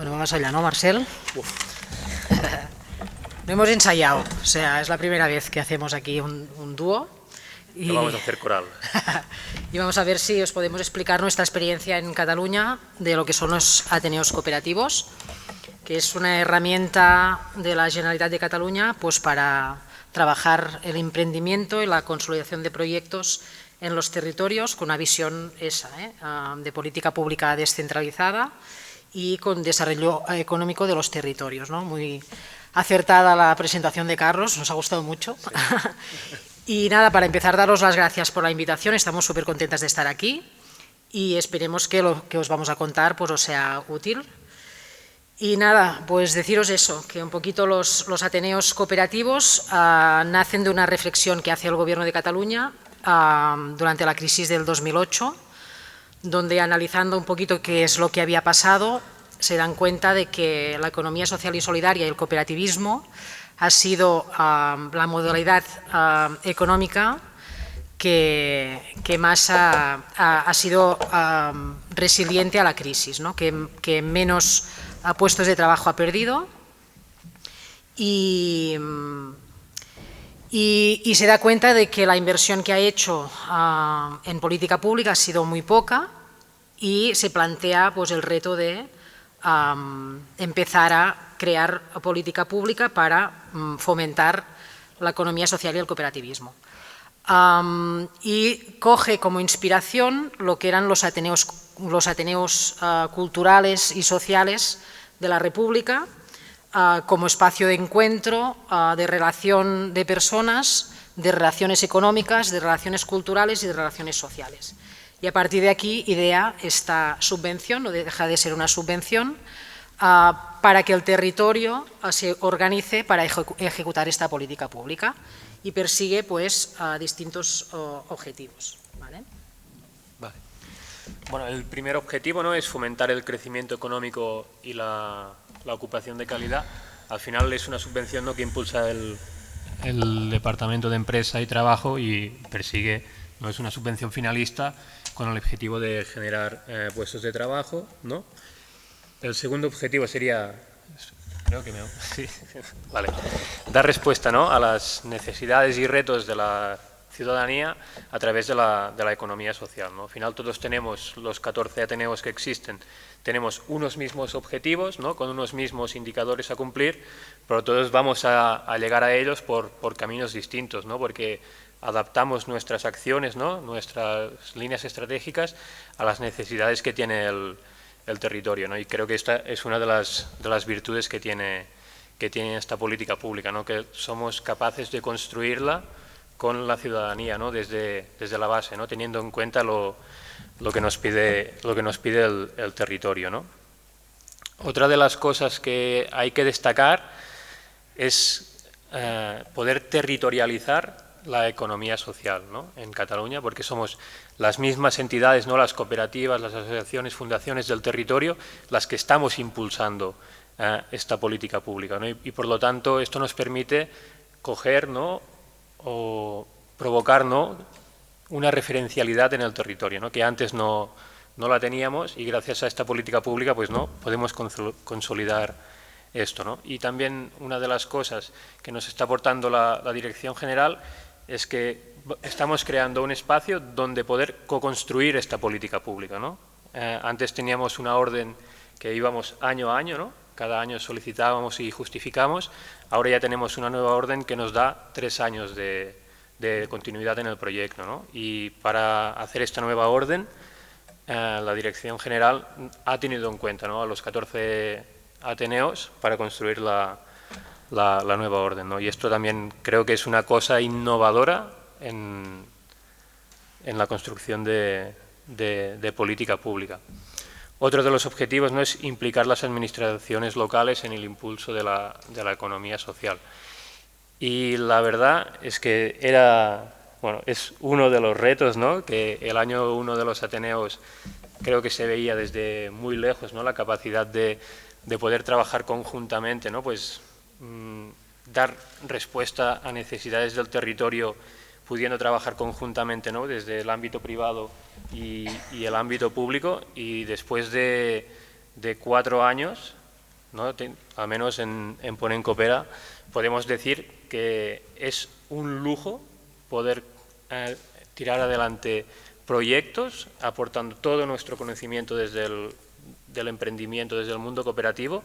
Bueno, vamos allá, ¿no, Marcel? No hemos ensayado, o sea, es la primera vez que hacemos aquí un dúo. Y no vamos a hacer coral. Y vamos a ver si os podemos explicar nuestra experiencia en Cataluña de lo que son los Ateneos cooperativos, que es una herramienta de la Generalitat de Cataluña pues, para trabajar el emprendimiento y la consolidación de proyectos en los territorios con una visión esa, de política pública descentralizada y con desarrollo económico de los territorios, ¿no? Muy acertada la presentación de Carlos, nos ha gustado mucho. Sí. Y nada, para empezar, daros las gracias por la invitación, estamos súper contentas de estar aquí y esperemos que lo que os vamos a contar pues, os sea útil. Y nada, pues deciros eso, que un poquito los Ateneos cooperativos nacen de una reflexión que hace el Gobierno de Cataluña durante la crisis del 2008, donde analizando un poquito qué es lo que había pasado, se dan cuenta de que la economía social y solidaria y el cooperativismo ha sido la modalidad económica que más ha sido resiliente a la crisis, ¿no? que menos puestos de trabajo ha perdido y se da cuenta de que la inversión que ha hecho en política pública ha sido muy poca y se plantea pues, el reto de empezar a crear política pública para fomentar la economía social y el cooperativismo. Y coge como inspiración lo que eran los Ateneos culturales y sociales de la República como espacio de encuentro, de relación de personas, de relaciones económicas, de relaciones culturales y de relaciones sociales. Y a partir de aquí idea esta subvención, no deja de ser una subvención, para que el territorio se organice para ejecutar esta política pública y persigue pues, distintos objetivos. ¿Vale? Vale. Bueno, el primer objetivo, ¿no?, es fomentar el crecimiento económico y la ocupación de calidad. Al final es una subvención, ¿no?, que impulsa el Departamento de Empresa y Trabajo y persigue, no es una subvención finalista con el objetivo de generar puestos de trabajo, ¿no? El segundo objetivo sería, creo que sí, vale, dar respuesta, ¿no?, a las necesidades y retos de la ciudadanía a través de la economía social, ¿no? Al final todos tenemos, los 14 Ateneos que existen, tenemos unos mismos objetivos, ¿no?, con unos mismos indicadores a cumplir, pero todos vamos a llegar a ellos por caminos distintos, ¿no?, porque adaptamos nuestras acciones, ¿no?, nuestras líneas estratégicas a las necesidades que tiene el territorio, ¿no? Y creo que esta es una de las virtudes que tiene esta política pública, ¿no?, que somos capaces de construirla con la ciudadanía, ¿no?, desde la base, ¿no?, teniendo en cuenta lo que nos pide el territorio, ¿no? Otra de las cosas que hay que destacar es poder territorializar la economía social, ¿no?, en Cataluña, porque somos las mismas entidades, ¿no?, las cooperativas, las asociaciones, fundaciones del territorio, las que estamos impulsando esta política pública, ¿no? Y por lo tanto esto nos permite coger, ¿no?, o provocar, ¿no?, una referencialidad en el territorio, ¿no?, que antes no la teníamos y gracias a esta política pública pues, ¿no?, podemos consolidar esto, ¿no? Y también una de las cosas que nos está aportando la Dirección General es que estamos creando un espacio donde poder co-construir esta política pública, ¿no? Antes teníamos una orden que íbamos año a año, ¿no?, cada año solicitábamos y justificamos, ahora ya tenemos una nueva orden que nos da 3 años de continuidad en el proyecto, ¿no? Y para hacer esta nueva orden, la Dirección General ha tenido en cuenta, ¿no?, a los 14 Ateneos para construir la nueva orden, ¿no? Y esto también creo que es una cosa innovadora en la construcción de política pública. Otro de los objetivos, ¿no?, es implicar las administraciones locales en el impulso de la economía social. Y la verdad es que es uno de los retos, ¿no?, que el año 1 de los Ateneos creo que se veía desde muy lejos, ¿no?, la capacidad de poder trabajar conjuntamente, ¿no?, pues dar respuesta a necesidades del territorio pudiendo trabajar conjuntamente, ¿no?, desde el ámbito privado y el ámbito público, y después de 4 años ¿no? Al menos en Ponent Coopera podemos decir que es un lujo poder tirar adelante proyectos aportando todo nuestro conocimiento del emprendimiento, desde el mundo cooperativo,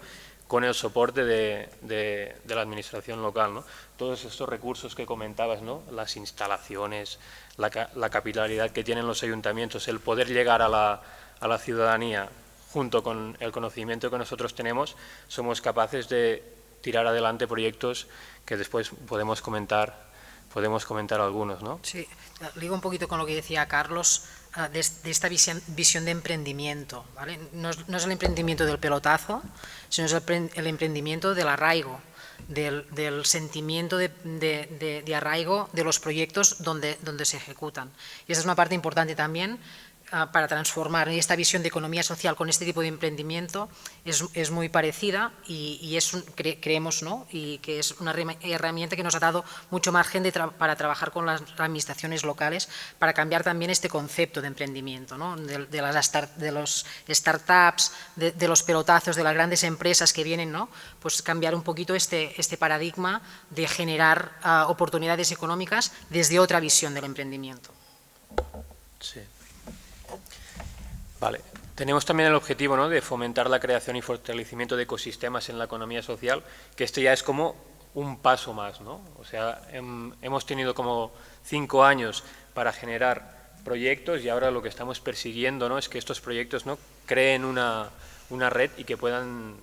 con el soporte de la administración local, ¿no? Todos estos recursos que comentabas, ¿no? Las instalaciones, la capilaridad que tienen los ayuntamientos, el poder llegar a la ciudadanía junto con el conocimiento que nosotros tenemos, somos capaces de tirar adelante proyectos que después podemos comentar algunos, ¿no? Sí, ligo un poquito con lo que decía Carlos, de esta visión de emprendimiento, ¿vale? No es el emprendimiento del pelotazo, sino es el emprendimiento del arraigo, del sentimiento de arraigo de los proyectos donde se ejecutan. Y esa es una parte importante también para transformar esta visión de economía social con este tipo de emprendimiento. Es muy parecida y creemos, ¿no? Y que es una herramienta que nos ha dado mucho margen para trabajar con las administraciones locales, para cambiar también este concepto de emprendimiento, ¿no? de los startups, de los pelotazos, de las grandes empresas que vienen, ¿no? Pues cambiar un poquito este paradigma de generar oportunidades económicas desde otra visión del emprendimiento. Sí. Vale. Tenemos también el objetivo, ¿no?, de fomentar la creación y fortalecimiento de ecosistemas en la economía social, que este ya es como un paso más, ¿no? O sea, hemos tenido como 5 años para generar proyectos y ahora lo que estamos persiguiendo, ¿no?, es que estos proyectos, ¿no?, creen una red y que puedan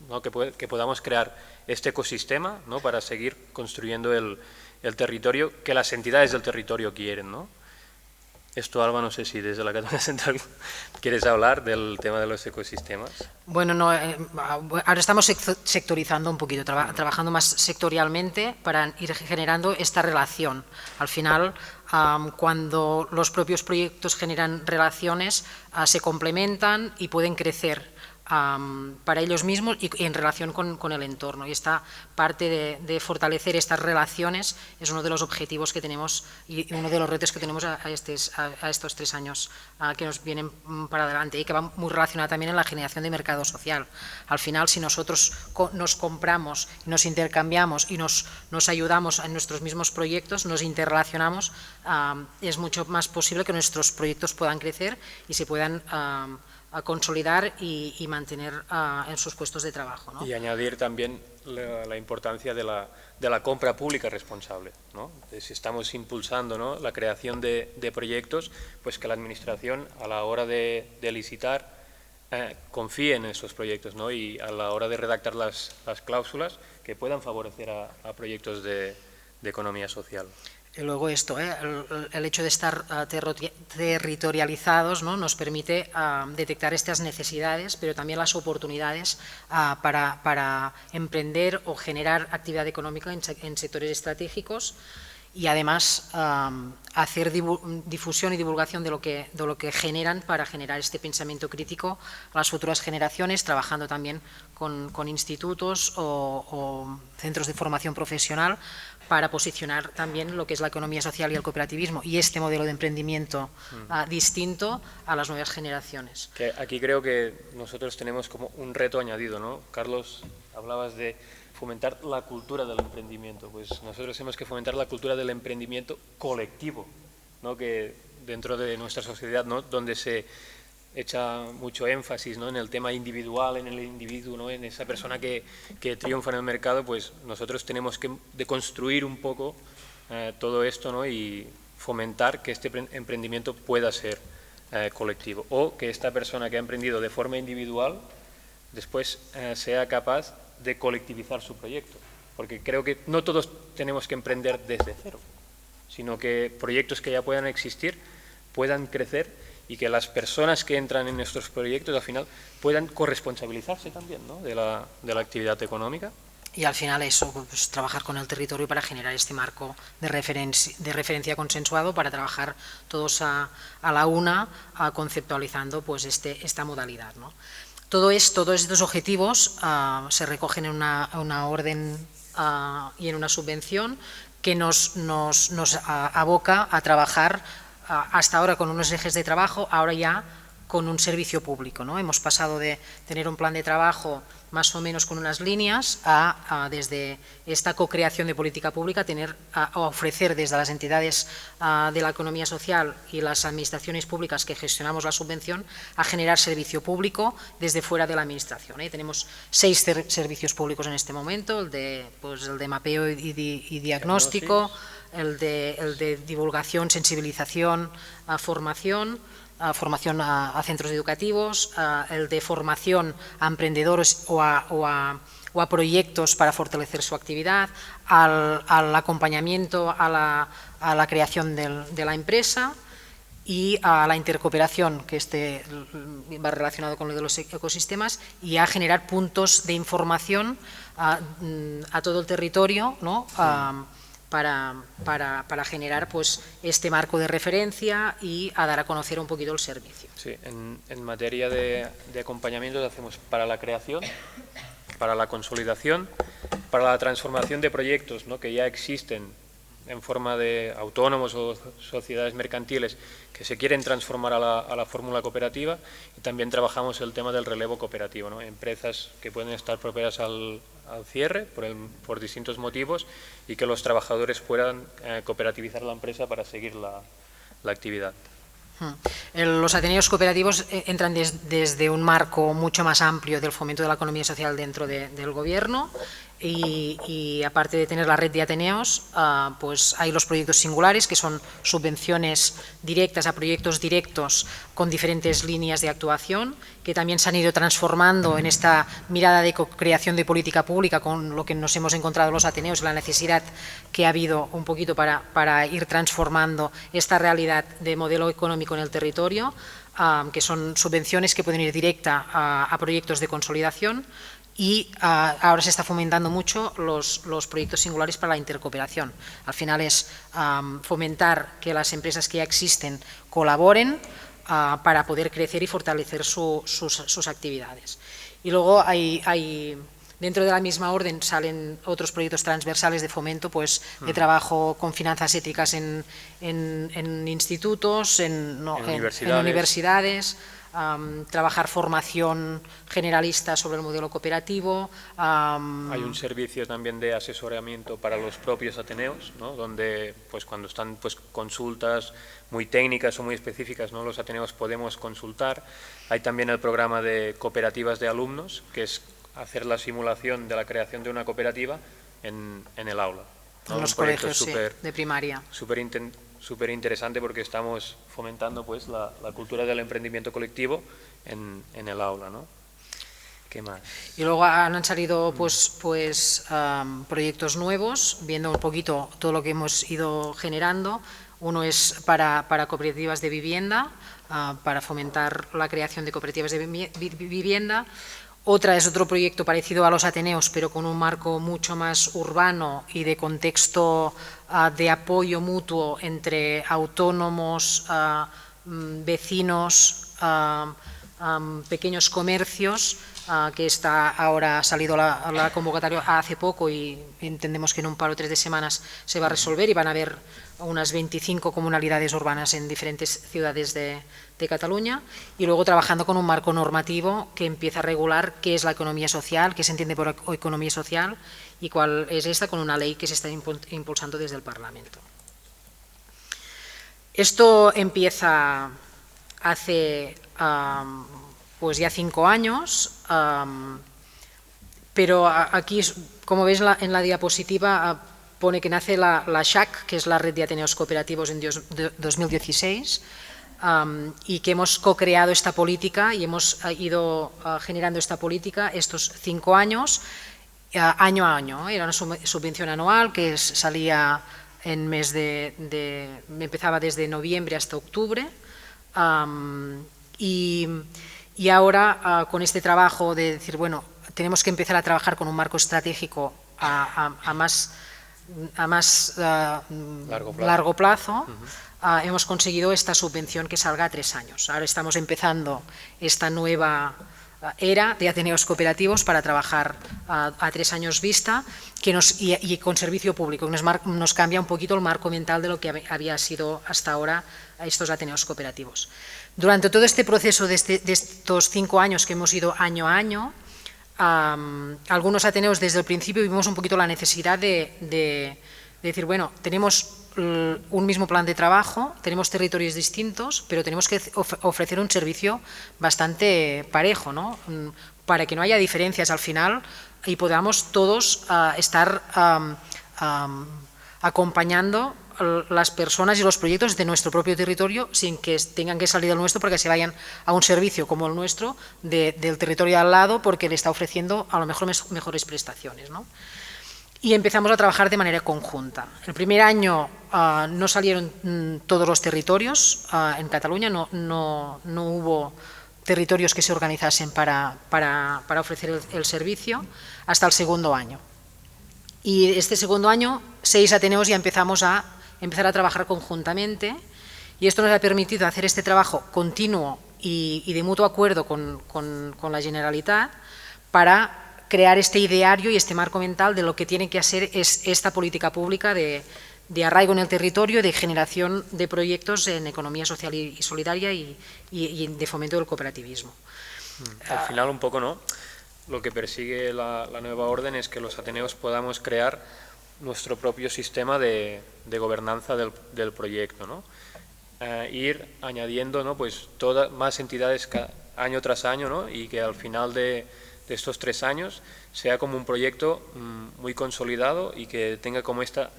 ¿no?, que podamos crear este ecosistema, ¿no?, para seguir construyendo el territorio que las entidades del territorio quieren, ¿no? Esto, Alba, no sé si desde la Cataluña Central quieres hablar del tema de los ecosistemas. Bueno, no, ahora estamos sectorizando un poquito, trabajando más sectorialmente para ir generando esta relación. Al final, cuando los propios proyectos generan relaciones, se complementan y pueden crecer para ellos mismos y en relación con el entorno. Y esta parte de fortalecer estas relaciones es uno de los objetivos que tenemos y uno de los retos que tenemos a estos 3 años que nos vienen para adelante, y que va muy relacionada también en la generación de mercado social. Al final, si nosotros nos compramos, nos intercambiamos y nos ayudamos en nuestros mismos proyectos, nos interrelacionamos, es mucho más posible que nuestros proyectos puedan crecer y se puedan a consolidar y mantener en sus puestos de trabajo, ¿no? Y añadir también la importancia de la compra pública responsable, ¿no? Si estamos impulsando, ¿no?, la creación de proyectos, pues que la Administración a la hora de licitar confíe en esos proyectos, ¿no?, y a la hora de redactar las cláusulas que puedan favorecer a proyectos de economía social. Y luego esto, el hecho de estar territorializados, ¿no?, nos permite detectar estas necesidades, pero también las oportunidades para emprender o generar actividad económica en sectores estratégicos, y además hacer difusión y divulgación de lo que generan, para generar este pensamiento crítico a las futuras generaciones, trabajando también con institutos o centros de formación profesional, para posicionar también lo que es la economía social y el cooperativismo y este modelo de emprendimiento distinto a las nuevas generaciones. Que aquí creo que nosotros tenemos como un reto añadido, ¿no? Carlos, hablabas de fomentar la cultura del emprendimiento. Pues nosotros tenemos que fomentar la cultura del emprendimiento colectivo, ¿no?, que dentro de nuestra sociedad, ¿no?, donde se echa mucho énfasis, ¿no?, en el tema individual, en el individuo, ¿no?, en esa persona que triunfa en el mercado, pues nosotros tenemos que deconstruir un poco todo esto, ¿no?, y fomentar que este emprendimiento pueda ser colectivo, o que esta persona que ha emprendido de forma individual después sea capaz de colectivizar su proyecto, porque creo que no todos tenemos que emprender desde cero, sino que proyectos que ya puedan existir puedan crecer y que las personas que entran en nuestros proyectos al final puedan corresponsabilizarse también, ¿no?, de la actividad económica. Y al final eso, pues, trabajar con el territorio para generar este marco de referencia consensuado, para trabajar todos a la una, conceptualizando pues esta modalidad, ¿no? Todos estos objetivos se recogen en una orden y en una subvención que nos aboca a trabajar hasta ahora con unos ejes de trabajo, ahora ya con un servicio público, ¿no? Hemos pasado de tener un plan de trabajo más o menos con unas líneas a desde esta co-creación de política pública, a ofrecer desde las entidades de la economía social y las administraciones públicas que gestionamos la subvención, a generar servicio público desde fuera de la administración, ¿eh? Tenemos 6 servicios públicos en este momento, el de mapeo y diagnóstico, el de divulgación, sensibilización, formación a centros educativos, el de formación a emprendedores o a proyectos para fortalecer su actividad, al acompañamiento a la creación de la empresa y a la intercooperación, que va relacionado con lo de los ecosistemas, y a generar puntos de información a todo el territorio, ¿no? Para generar pues este marco de referencia y a dar a conocer un poquito el servicio. Sí, en materia de acompañamiento lo hacemos para la creación, para la consolidación, para la transformación de proyectos, ¿no? Que ya existen en forma de autónomos o sociedades mercantiles que se quieren transformar a la fórmula cooperativa, y también trabajamos el tema del relevo cooperativo, ¿no? Empresas que pueden estar propias al cierre por distintos motivos y que los trabajadores puedan cooperativizar la empresa para seguir la actividad. Los ateneos cooperativos entran desde un marco mucho más amplio del fomento de la economía social dentro del gobierno, y aparte de tener la red de ateneos, pues hay los proyectos singulares, que son subvenciones directas a proyectos directos con diferentes líneas de actuación, que también se han ido transformando en esta mirada de creación de política pública, con lo que nos hemos encontrado los ateneos, la necesidad que ha habido un poquito para ir transformando esta realidad de modelo económico en el territorio, que son subvenciones que pueden ir directa a proyectos de consolidación. Y ahora se está fomentando mucho los proyectos singulares para la intercooperación. Al final es fomentar que las empresas que ya existen colaboren para poder crecer y fortalecer sus actividades. Y luego dentro de la misma orden salen otros proyectos transversales de fomento, pues de trabajo con finanzas éticas en institutos, en universidades, trabajar formación generalista sobre el modelo cooperativo. Hay un servicio también de asesoramiento para los propios ateneos, ¿no? Donde pues cuando están pues consultas muy técnicas o muy específicas, ¿no? Los ateneos podemos consultar. Hay también el programa de cooperativas de alumnos, que es hacer la simulación de la creación de una cooperativa en el aula, ¿no? En los colegios de primaria. Súper interesante, porque estamos fomentando pues la cultura del emprendimiento colectivo en el aula, ¿no? ¿Qué más? Y luego han salido proyectos nuevos, viendo un poquito todo lo que hemos ido generando. Uno es para cooperativas de vivienda, para fomentar la creación de cooperativas de vivienda. Otra es otro proyecto parecido a los ateneos, pero con un marco mucho más urbano y de contexto de apoyo mutuo entre autónomos, vecinos, pequeños comercios, que ha salido la convocatoria hace poco, y entendemos que en un par o 3 de semanas se va a resolver, y van a haber unas 25 comunalidades urbanas en diferentes ciudades de Cataluña. Y luego trabajando con un marco normativo que empieza a regular qué es la economía social, qué se entiende por economía social y cuál es esta, con una ley que se está impulsando desde el Parlamento. Esto empieza hace pues ya 5 años, pero aquí, como veis en la diapositiva, pone que nace la SHAC, que es la Red de Ateneos Cooperativos, en 2016, y que hemos co-creado esta política y hemos ido generando esta política estos 5 años, año a año. Era una subvención anual que salía empezaba desde noviembre hasta octubre, y ahora con este trabajo de decir, bueno, tenemos que empezar a trabajar con un marco estratégico a más largo plazo. Hemos conseguido esta subvención que salga a 3 años. Ahora estamos empezando esta nueva era de Ateneos Cooperativos para trabajar a 3 años vista y con servicio público. Nos cambia un poquito el marco mental de lo que había sido hasta ahora estos Ateneos Cooperativos. Durante todo este proceso de estos 5 años que hemos ido año a año, algunos Ateneos desde el principio vimos un poquito la necesidad de decir, bueno, tenemos un mismo plan de trabajo, tenemos territorios distintos, pero tenemos que ofrecer un servicio bastante parejo, ¿no? Para que no haya diferencias al final y podamos todos estar acompañando las personas y los proyectos de nuestro propio territorio sin que tengan que salir del nuestro porque se vayan a un servicio como el nuestro del territorio al lado porque le está ofreciendo a lo mejor mejores prestaciones, ¿no? Y empezamos a trabajar de manera conjunta. El primer año no salieron todos los territorios en Cataluña, no hubo territorios que se organizasen para ofrecer el servicio hasta el segundo año. Y este segundo año, 6 Ateneos ya empezamos a trabajar conjuntamente y esto nos ha permitido hacer este trabajo continuo y de mutuo acuerdo con la Generalitat para crear este ideario y este marco mental de lo que tiene que hacer es esta política pública de arraigo en el territorio, de generación de proyectos en economía social y solidaria y de fomento del cooperativismo. Al final un poco, ¿no? Lo que persigue la nueva orden es que los Ateneos podamos crear nuestro propio sistema de gobernanza del proyecto, ¿no? Ir añadiendo, ¿no? Pues más entidades año tras año, ¿no? Y que al final de estos 3 años sea como un proyecto muy consolidado y que tenga como esta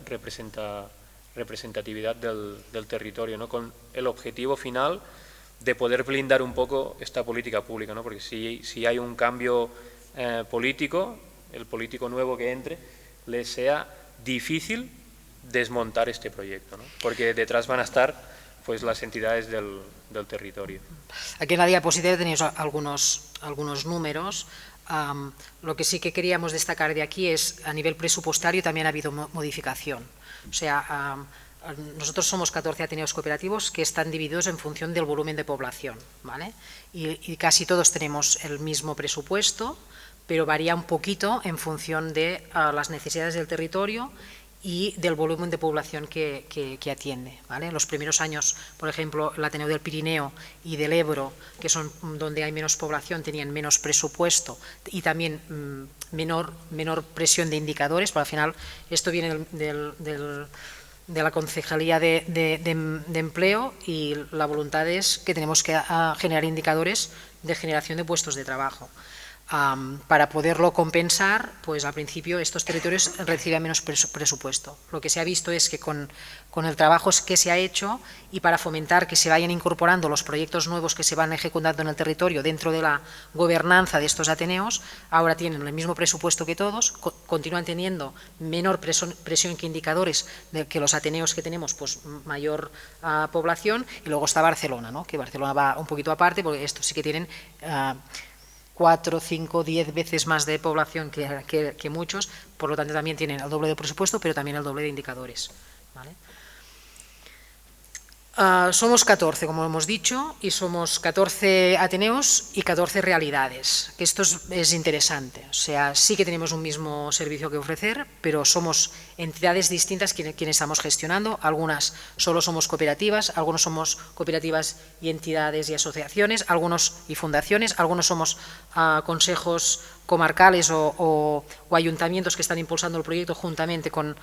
representatividad del territorio, ¿no? Con el objetivo final de poder blindar un poco esta política pública, ¿no? Porque si hay un cambio político, el político nuevo que entre, le sea difícil desmontar este proyecto, ¿no? Porque detrás van a estar pues las entidades del territorio. Aquí en la diapositiva tenéis algunos números. Lo que sí que queríamos destacar de aquí es a nivel presupuestario también ha habido modificación. O sea, nosotros somos 14 Ateneos cooperativos que están divididos en función del volumen de población, ¿vale? Y casi todos tenemos el mismo presupuesto, pero varía un poquito en función de las necesidades del territorio y del volumen de población que atiende, ¿vale? Los primeros años, por ejemplo, el Ateneo del Pirineo y del Ebro, que son donde hay menos población, tenían menos presupuesto y también menor presión de indicadores, porque al final esto viene de la Concejalía de Empleo y la voluntad es que tenemos que generar indicadores de generación de puestos de trabajo. Para poderlo compensar, pues al principio estos territorios recibían menos presupuesto. Lo que se ha visto es que con el trabajo que se ha hecho y para fomentar que se vayan incorporando los proyectos nuevos que se van ejecutando en el territorio dentro de la gobernanza de estos Ateneos, ahora tienen el mismo presupuesto que todos, continúan teniendo menor presión que indicadores de que los Ateneos que tenemos, pues mayor población, y luego está Barcelona, ¿no? Que Barcelona va un poquito aparte porque estos sí que tienen 4, 5, 10 veces más de población que muchos, por lo tanto también tienen el doble de presupuesto, pero también el doble de indicadores, ¿vale? Somos 14, como hemos dicho, y somos 14 Ateneos y 14 realidades, que esto es interesante. O sea, sí que tenemos un mismo servicio que ofrecer, pero somos entidades distintas quienes estamos gestionando. Algunas solo somos cooperativas, algunos somos cooperativas y entidades y asociaciones, algunos y fundaciones, algunos somos consejos comarcales o ayuntamientos que están impulsando el proyecto juntamente con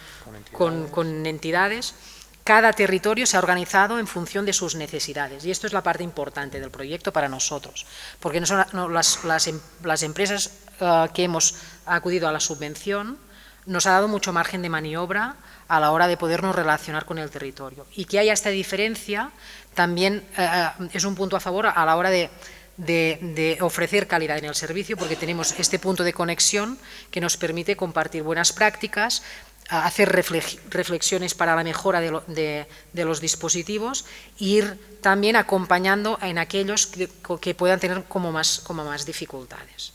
entidades. Cada territorio se ha organizado en función de sus necesidades y esto es la parte importante del proyecto para nosotros, porque no son las empresas que hemos acudido a la subvención nos ha dado mucho margen de maniobra a la hora de podernos relacionar con el territorio y que haya esta diferencia también es un punto a favor a la hora de ofrecer calidad en el servicio, porque tenemos este punto de conexión que nos permite compartir buenas prácticas, hacer reflexiones para la mejora de los dispositivos e ir también acompañando en aquellos que puedan tener como más dificultades.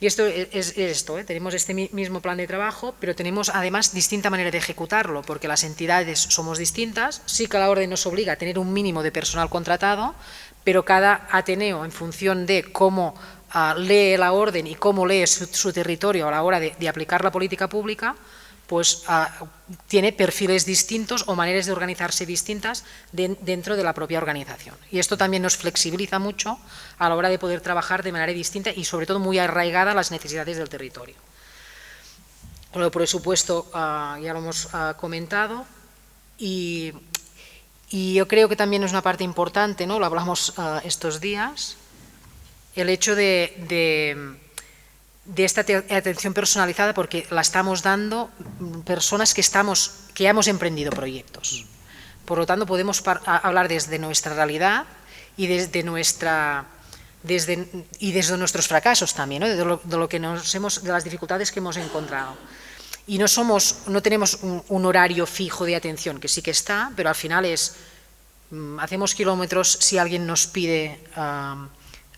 Y esto es esto, tenemos este mismo plan de trabajo, pero tenemos además distinta manera de ejecutarlo, porque las entidades somos distintas, sí que la orden nos obliga a tener un mínimo de personal contratado, pero cada Ateneo, en función de cómo lee la orden y cómo lee su territorio a la hora de aplicar la política pública, pues tiene perfiles distintos o maneras de organizarse distintas dentro de la propia organización. Y esto también nos flexibiliza mucho a la hora de poder trabajar de manera distinta y sobre todo muy arraigada a las necesidades del territorio. Con el presupuesto ya lo hemos comentado y yo creo que también es una parte importante, ¿no? Lo hablamos estos días, el hecho de esta atención personalizada, porque la estamos dando personas que ya hemos emprendido proyectos. Por lo tanto, podemos hablar desde nuestra realidad y desde nuestros fracasos también, ¿no? de las dificultades que hemos encontrado. Y no tenemos un horario fijo de atención, que sí que está, pero al final hacemos kilómetros si alguien nos pide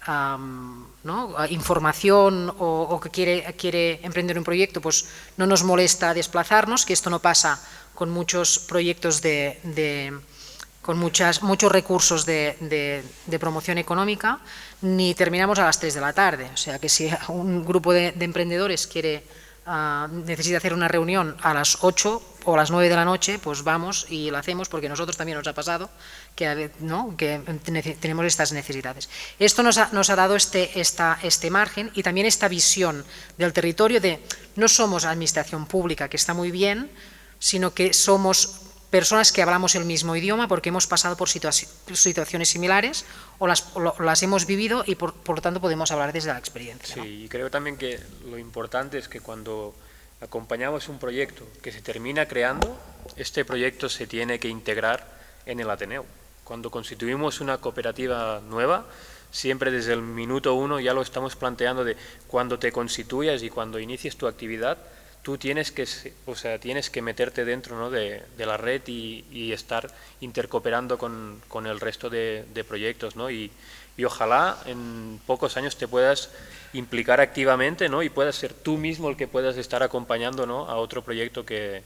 ¿no? información o que quiere emprender un proyecto, pues no nos molesta desplazarnos, que esto no pasa con muchos proyectos con muchos recursos de promoción económica, ni terminamos a las 3 de la tarde. O sea que si un grupo de emprendedores necesita hacer una reunión a las 8 o a las 9 de la noche, pues vamos y la hacemos, porque a nosotros también nos ha pasado que tenemos estas necesidades. Esto nos ha dado este margen y también esta visión del territorio de no somos administración pública, que está muy bien, sino que somos personas que hablamos el mismo idioma porque hemos pasado por situaciones similares o las hemos vivido y por lo tanto podemos hablar desde la experiencia. Sí, ¿no? y creo también que lo importante es que cuando acompañamos un proyecto que se termina creando, este proyecto se tiene que integrar en el Ateneo. Cuando constituimos una cooperativa nueva, siempre desde el minuto 1 ya lo estamos planteando de cuando te constituyas y cuando inicies tu actividad, tú tienes que meterte dentro, ¿no? de la red y estar intercooperando con el resto de proyectos, ¿no? Y ojalá en pocos años te puedas implicar activamente, ¿no? Y puedas ser tú mismo el que puedas estar acompañando, ¿no? a otro proyecto que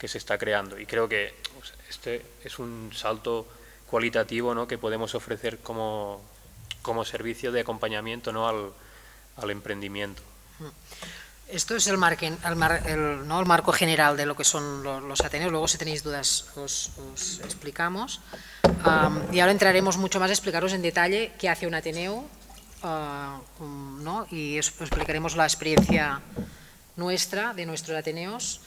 se está creando. Y creo que este es un salto cualitativo, ¿no? que podemos ofrecer como servicio de acompañamiento, ¿no? al emprendimiento. Esto es el marco general de lo que son los Ateneos. Luego, si tenéis dudas, os explicamos. Y ahora entraremos mucho más a explicaros en detalle qué hace un Ateneo, ¿no? Y os explicaremos la experiencia nuestra, de nuestros Ateneos,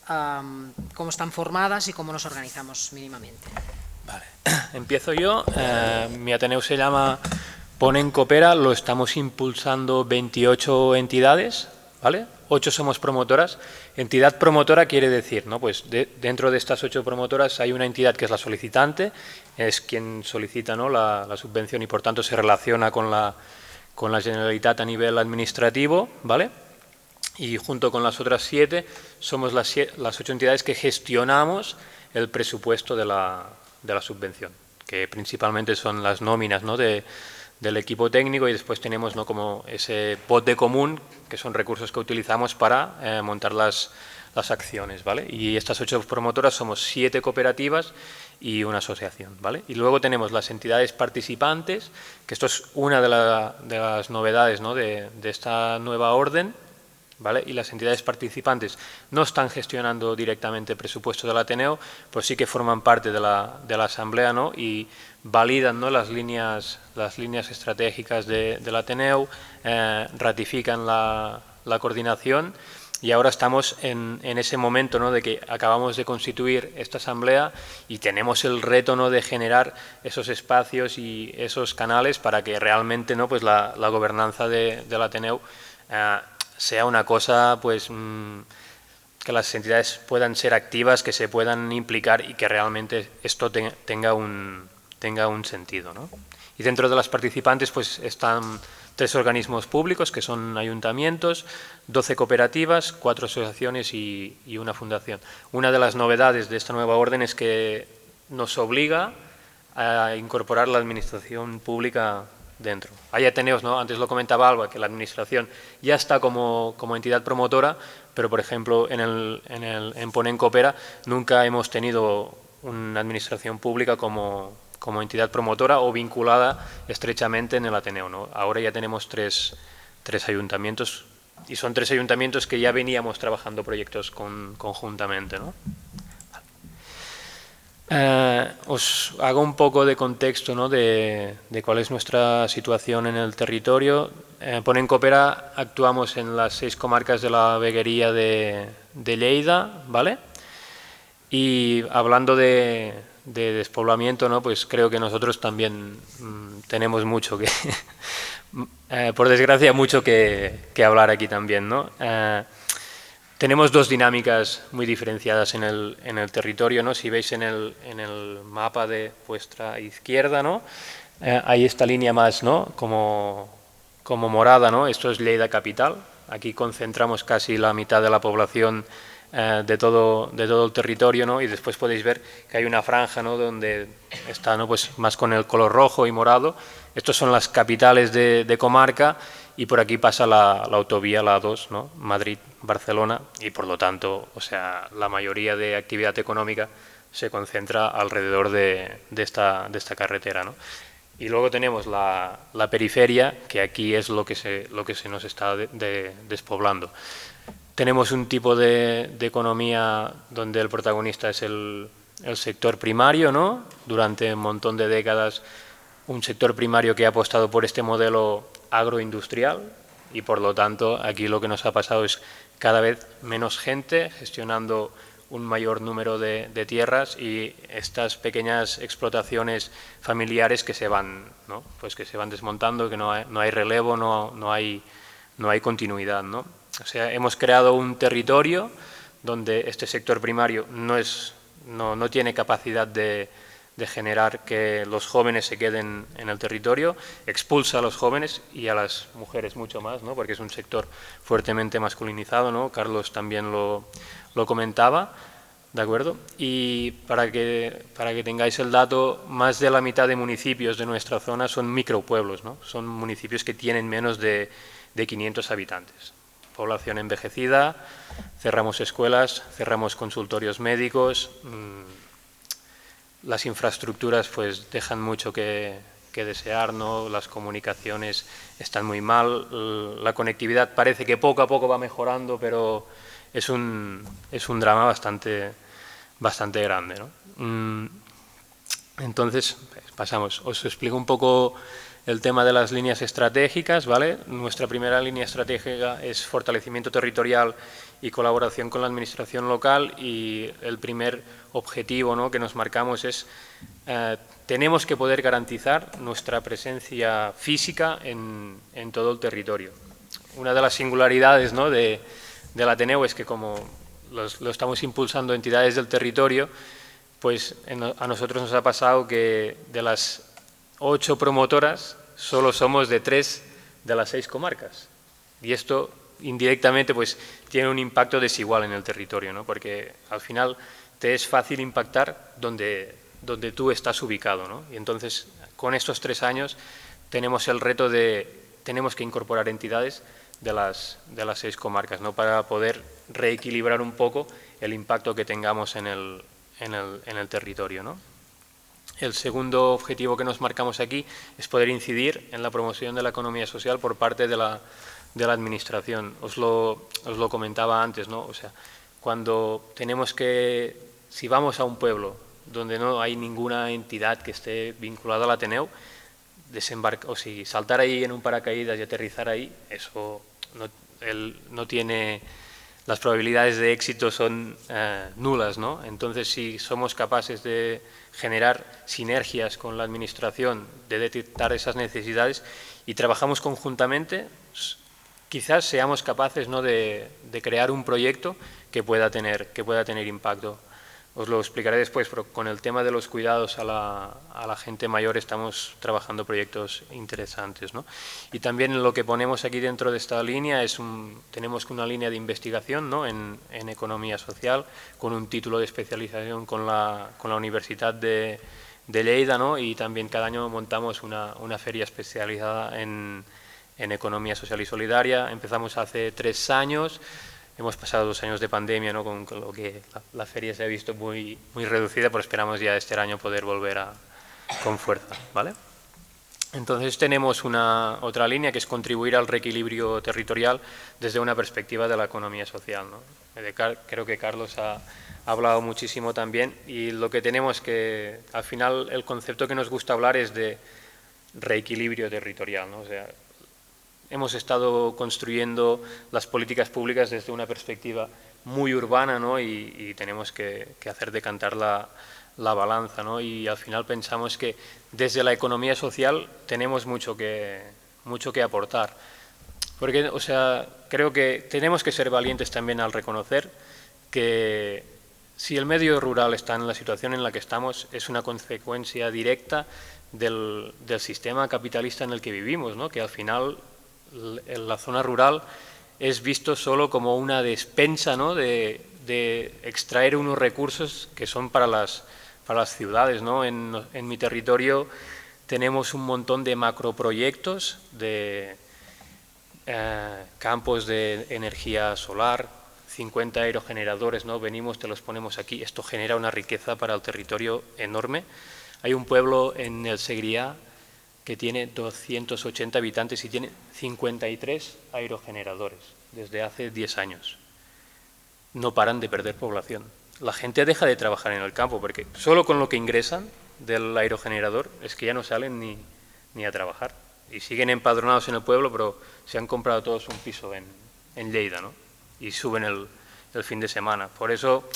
cómo están formadas y cómo nos organizamos mínimamente. Vale. Empiezo yo. Mi Ateneo se llama Ponen Coopera, lo estamos impulsando 28 entidades. ¿Vale? 8 somos promotoras. Entidad promotora quiere decir, ¿no? Pues dentro de estas 8 promotoras hay una entidad que es la solicitante, es quien solicita, ¿no? la subvención y por tanto se relaciona con la Generalitat a nivel administrativo, ¿vale? Y junto con las otras 7 somos las 8 entidades que gestionamos el presupuesto de la subvención, que principalmente son las nóminas, ¿no? del equipo técnico, y después tenemos, ¿no? como ese bote común, que son recursos que utilizamos para montar las acciones, ¿vale? Y estas 8 promotoras somos 7 cooperativas y una asociación, ¿vale? Y luego tenemos las entidades participantes, que esto es una de las novedades, ¿no? de esta nueva orden, ¿vale? Y las entidades participantes no están gestionando directamente el presupuesto del Ateneo, pues sí que forman parte de la asamblea, ¿no? Y validan, ¿no? las líneas estratégicas del Ateneo, ratifican la coordinación, y ahora estamos en ese momento, ¿no? de que acabamos de constituir esta asamblea y tenemos el reto, ¿no? de generar esos espacios y esos canales para que realmente, ¿no? pues la gobernanza del Ateneo sea una cosa, pues que las entidades puedan ser activas, que se puedan implicar y que realmente esto tenga un sentido, ¿no? Y dentro de las participantes pues están 3 organismos públicos, que son ayuntamientos, 12 cooperativas, 4 asociaciones y una fundación. Una de las novedades de esta nueva orden es que nos obliga a incorporar la administración pública dentro. Hay Ateneos, ¿no? Antes lo comentaba Alba, que la administración ya está como entidad promotora, pero por ejemplo en Ponen Coopera nunca hemos tenido una administración pública como como entidad promotora o vinculada estrechamente en el Ateneo, ¿no? Ahora ya tenemos tres ayuntamientos, y son 3 ayuntamientos que ya veníamos trabajando proyectos conjuntamente, ¿no? Os hago un poco de contexto, ¿no?, de cuál es nuestra situación en el territorio. Por Encopera actuamos en las 6 comarcas de la veguería de Lleida, ¿vale? Y hablando de despoblamiento, ¿no?, pues creo que nosotros también tenemos mucho que, por desgracia, mucho que hablar aquí también, ¿no? Tenemos 2 dinámicas muy diferenciadas en el territorio, ¿no? Si veis en el mapa de vuestra izquierda, ¿no?, hay esta línea más, ¿no?, como morada, ¿no? Esto es Lleida capital. Aquí concentramos casi la mitad de la población de todo el territorio, ¿no? Y después podéis ver que hay una franja, ¿no?, donde está, ¿no?, pues más con el color rojo y morado. Estos son las capitales de comarca, y por aquí pasa la autovía, la A2, ¿no?, Madrid-Barcelona, y por lo tanto, o sea, la mayoría de actividad económica se concentra alrededor de esta carretera, ¿no? Y luego tenemos la periferia, que aquí es lo que se nos está despoblando. Tenemos un tipo de economía donde el protagonista es el sector primario, ¿no? Durante un montón de décadas, un sector primario que ha apostado por este modelo agroindustrial, y por lo tanto aquí lo que nos ha pasado es cada vez menos gente gestionando un mayor número de tierras, y estas pequeñas explotaciones familiares que se van, ¿no?, pues que se van desmontando, que no hay relevo, no hay continuidad, ¿no? O sea, hemos creado un territorio donde este sector primario no tiene capacidad de generar que los jóvenes se queden en el territorio, expulsa a los jóvenes y a las mujeres mucho más, ¿no?, porque es un sector fuertemente masculinizado, ¿no? Carlos también lo comentaba, ¿de acuerdo? Y para que tengáis el dato, más de la mitad de municipios de nuestra zona son micropueblos, ¿no? Son municipios que tienen menos de 500 habitantes. Población envejecida, cerramos escuelas, cerramos consultorios médicos, las infraestructuras pues dejan mucho que desear, ¿no? Las comunicaciones están muy mal, la conectividad parece que poco a poco va mejorando, pero es un drama bastante grande, ¿no? Entonces, pasamos. Os explico un poco el tema de las líneas estratégicas, ¿vale? Nuestra primera línea estratégica es fortalecimiento territorial y colaboración con la administración local, y el primer objetivo, ¿no?, que nos marcamos es tenemos que poder garantizar nuestra presencia física en todo el territorio. Una de las singularidades, ¿no?, del Ateneo es que como lo estamos impulsando entidades del territorio, pues a nosotros nos ha pasado que de las 8 promotoras solo somos de 3 de las 6 comarcas, y esto indirectamente pues tiene un impacto desigual en el territorio, ¿no?, porque al final te es fácil impactar donde tú estás ubicado, ¿no? Y entonces con estos 3 años tenemos el reto tenemos que incorporar entidades de las 6 comarcas, ¿no?, para poder reequilibrar un poco el impacto que tengamos en el territorio, ¿no? El segundo objetivo que nos marcamos aquí es poder incidir en la promoción de la economía social por parte de la administración. Os lo comentaba antes, ¿no? O sea, cuando si vamos a un pueblo donde no hay ninguna entidad que esté vinculada al Ateneo, saltar ahí en un paracaídas y aterrizar ahí, eso no tiene... Las probabilidades de éxito son nulas, ¿no? Entonces, si somos capaces de generar sinergias con la administración, de detectar esas necesidades y trabajamos conjuntamente, quizás seamos capaces, ¿no?, de crear un proyecto que pueda tener impacto. Os lo explicaré después, pero con el tema de los cuidados a la gente mayor estamos trabajando proyectos interesantes, ¿no? Y también lo que ponemos aquí dentro de esta línea tenemos una línea de investigación, ¿no?, en economía social, con un título de especialización con la Universidad de Lleida, ¿no? Y también cada año montamos una feria especializada en economía social y solidaria. Empezamos hace 3 años. Hemos pasado 2 años de pandemia, ¿no?, con lo que la feria se ha visto muy reducida, pero esperamos ya este año poder volver con fuerza, ¿vale? Entonces tenemos otra línea que es contribuir al reequilibrio territorial desde una perspectiva de la economía social, ¿no? Creo que Carlos ha hablado muchísimo también, y lo que tenemos que, al final, el concepto que nos gusta hablar es de reequilibrio territorial, ¿no? O sea, hemos estado construyendo las políticas públicas desde una perspectiva muy urbana, ¿no? y tenemos que hacer decantar la balanza, ¿no? Y al final pensamos que desde la economía social tenemos mucho que aportar. Porque, o sea, creo que tenemos que ser valientes también al reconocer que si el medio rural está en la situación en la que estamos, es una consecuencia directa del sistema capitalista en el que vivimos, ¿no? Que al final en la zona rural es visto solo como una despensa, ¿no? de extraer unos recursos que son para las ciudades, ¿no? En mi territorio tenemos un montón de macroproyectos de campos de energía solar, 50 aerogeneradores, ¿no? Venimos, te los ponemos aquí, esto genera una riqueza para el territorio enorme. Hay un pueblo en el Segrià que tiene 280 habitantes y tiene 53 aerogeneradores desde hace 10 años. No paran de perder población. La gente deja de trabajar en el campo porque solo con lo que ingresan del aerogenerador es que ya no salen ni a trabajar. Y siguen empadronados en el pueblo, pero se han comprado todos un piso en Lleida, ¿no? Y suben el fin de semana. Por eso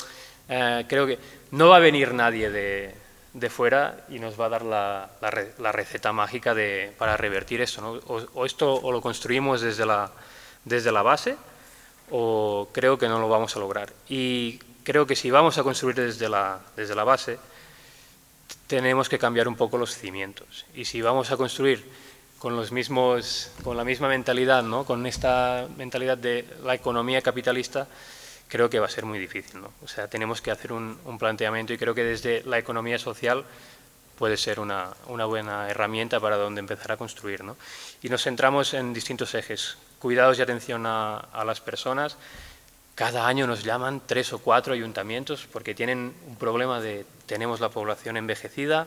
creo que no va a venir nadie de fuera y nos va a dar la receta mágica para revertir esto, ¿no? O lo construimos desde la base, o creo que no lo vamos a lograr. Y creo que si vamos a construir desde la base, tenemos que cambiar un poco los cimientos. Y si vamos a construir con la misma mentalidad, ¿no? Con esta mentalidad de la economía capitalista, creo que va a ser muy difícil, ¿no? O sea, tenemos que hacer un planteamiento, y creo que desde la economía social puede ser una buena herramienta para donde empezar a construir, ¿no? Y nos centramos en distintos ejes: cuidados y atención a las personas. Cada año nos llaman 3 o 4 ayuntamientos porque tienen un problema tenemos la población envejecida,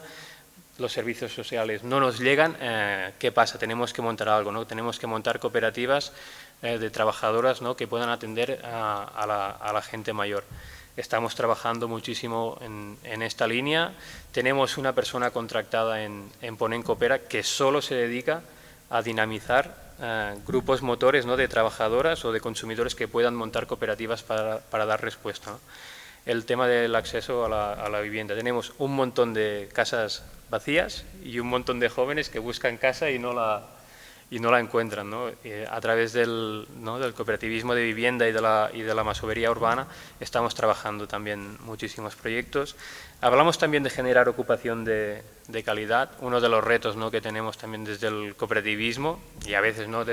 los servicios sociales no nos llegan. ¿Qué pasa? Tenemos que montar algo, ¿no? Tenemos que montar cooperativas de trabajadoras, ¿no? Que puedan atender a la gente mayor. Estamos trabajando muchísimo en esta línea. Tenemos una persona contractada en Ponent Coopera que solo se dedica a dinamizar grupos motores, ¿no? De trabajadoras o de consumidores que puedan montar cooperativas para dar respuesta, ¿no? El tema del acceso a la vivienda. Tenemos un montón de casas vacías y un montón de jóvenes que buscan casa y no la encuentran, ¿no? A través del cooperativismo de vivienda y de la masovería urbana estamos trabajando también muchísimos proyectos. Hablamos también de generar ocupación de calidad, uno de los retos, ¿no? Que tenemos también desde el cooperativismo, y a veces, ¿no?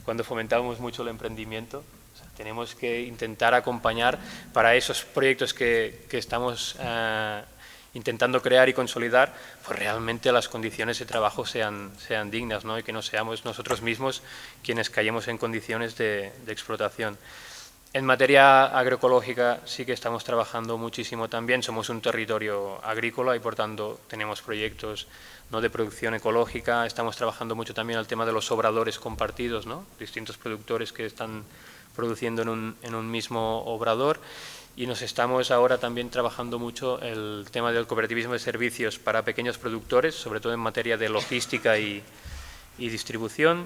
Cuando fomentamos mucho el emprendimiento. O sea, tenemos que intentar acompañar para esos proyectos que estamos intentando crear y consolidar, pues realmente las condiciones de trabajo sean dignas, ¿no? Y que no seamos nosotros mismos quienes caemos en condiciones de explotación. En materia agroecológica sí que estamos trabajando muchísimo también. Somos un territorio agrícola y por tanto tenemos proyectos, ¿no? De producción ecológica. Estamos trabajando mucho también el tema de los obradores compartidos, ¿no? Distintos productores que están produciendo en un mismo obrador. Y nos estamos ahora también trabajando mucho el tema del cooperativismo de servicios para pequeños productores, sobre todo en materia de logística y distribución.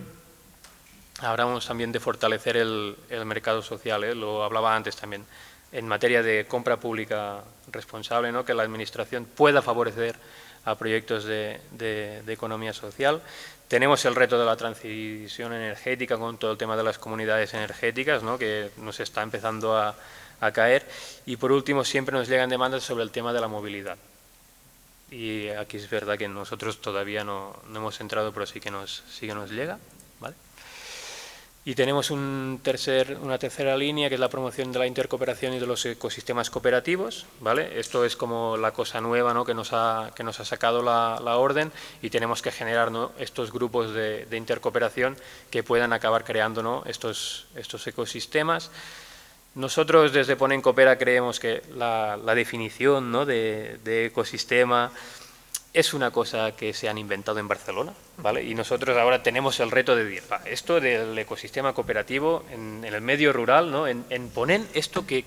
Hablamos también de fortalecer el mercado social, lo hablaba antes también, en materia de compra pública responsable, ¿no? Que la Administración pueda favorecer a proyectos de economía social. Tenemos el reto de la transición energética con todo el tema de las comunidades energéticas, ¿no? Que nos está empezando a caer. Y por último, siempre nos llegan demandas sobre el tema de la movilidad. Y aquí es verdad que nosotros todavía no hemos entrado, pero sí que nos llega, ¿vale? Y tenemos una tercera línea, que es la promoción de la intercooperación y de los ecosistemas cooperativos, ¿vale? Esto es como la cosa nueva, ¿no? que nos ha sacado la orden, y tenemos que generar, ¿no? Estos grupos de intercooperación que puedan acabar creando, ¿no? estos ecosistemas. Nosotros desde Ponent Coopera creemos que la definición, ¿no? de ecosistema es una cosa que se han inventado en Barcelona, ¿vale? Y nosotros ahora tenemos el reto de decir, esto del ecosistema cooperativo en el medio rural, ¿no? En Ponent, esto ¿qué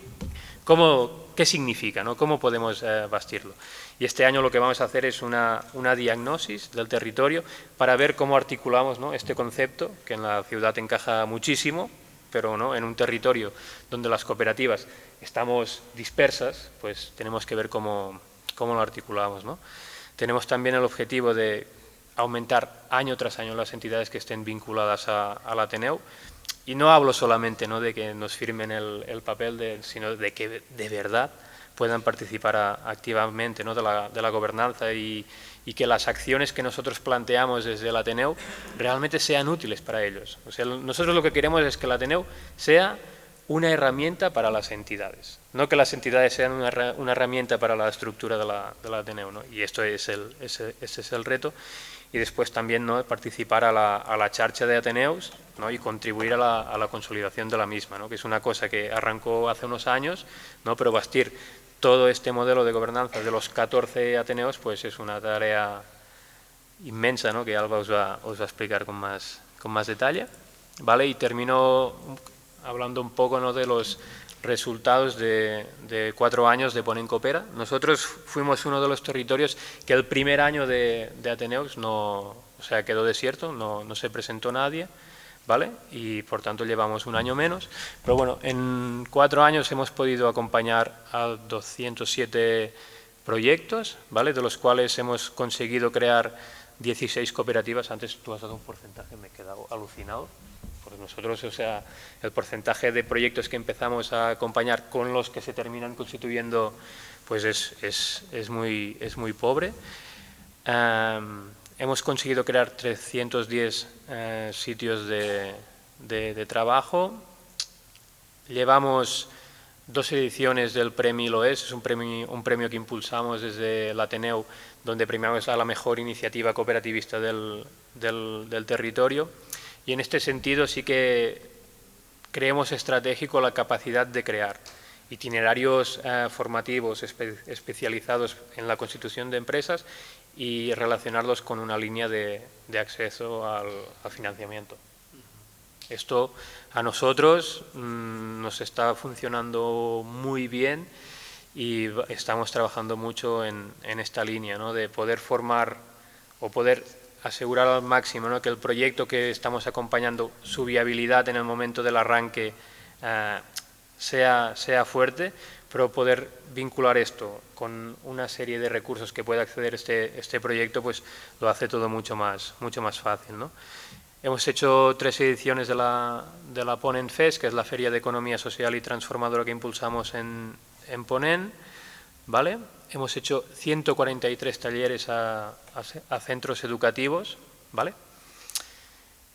significa, ¿no? ¿Cómo podemos bastirlo? Y este año lo que vamos a hacer es una diagnosis del territorio para ver cómo articulamos, ¿no? Este concepto, que en la ciudad encaja muchísimo, pero ¿no? En un territorio donde las cooperativas estamos dispersas, pues tenemos que ver cómo lo articulamos, ¿no? Tenemos también el objetivo de aumentar año tras año las entidades que estén vinculadas al Ateneu. Y no hablo solamente, ¿no? De que nos firmen el papel, sino de que de verdad puedan participar activamente, ¿no? de la gobernanza y que las acciones que nosotros planteamos desde el Ateneu realmente sean útiles para ellos. O sea, nosotros lo que queremos es que el Ateneu sea una herramienta para las entidades, no que las entidades sean una herramienta para la estructura de la Ateneu, ¿no? Y ese es el reto. Y después también, ¿no? Participar a la charcha de Ateneus, ¿no? Y contribuir a la consolidación de la misma, ¿no? Que es una cosa que arrancó hace unos años, ¿no? Pero bastir todo este modelo de gobernanza de los 14 Ateneus pues es una tarea inmensa, ¿no? Que Alba os va a explicar con más detalle, ¿vale? Y termino hablando un poco, ¿no? De los resultados de 4 años de Ponent Coopera. Nosotros fuimos uno de los territorios que el primer año de Ateneus quedó desierto, no se presentó nadie, ¿vale? Y por tanto llevamos un año menos. Pero bueno, en 4 años hemos podido acompañar a 207 proyectos, ¿vale? De los cuales hemos conseguido crear 16 cooperativas. Antes tú has dado un porcentaje, me he quedado alucinado. Porque nosotros, o sea, el porcentaje de proyectos que empezamos a acompañar con los que se terminan constituyendo, pues es muy pobre. Hemos conseguido crear 310 sitios de trabajo. Llevamos 2 ediciones del Premio LOES, es un premio que impulsamos desde el Ateneu, donde premiamos a la mejor iniciativa cooperativista del territorio. Y en este sentido sí que creemos estratégico la capacidad de crear itinerarios formativos especializados en la constitución de empresas y relacionarlos con una línea de acceso al financiamiento. Esto a nosotros nos está funcionando muy bien y estamos trabajando mucho en esta línea, ¿no? De poder formar o poder asegurar al máximo, ¿no? Que el proyecto que estamos acompañando, su viabilidad en el momento del arranque sea fuerte, pero poder vincular esto con una serie de recursos que pueda acceder este proyecto, pues lo hace todo mucho más fácil, ¿no? Hemos hecho 3 ediciones de la Ponent Fest, que es la Feria de Economía Social y Transformadora que impulsamos en Ponent, ¿vale? Hemos hecho 143 talleres a centros educativos, ¿vale?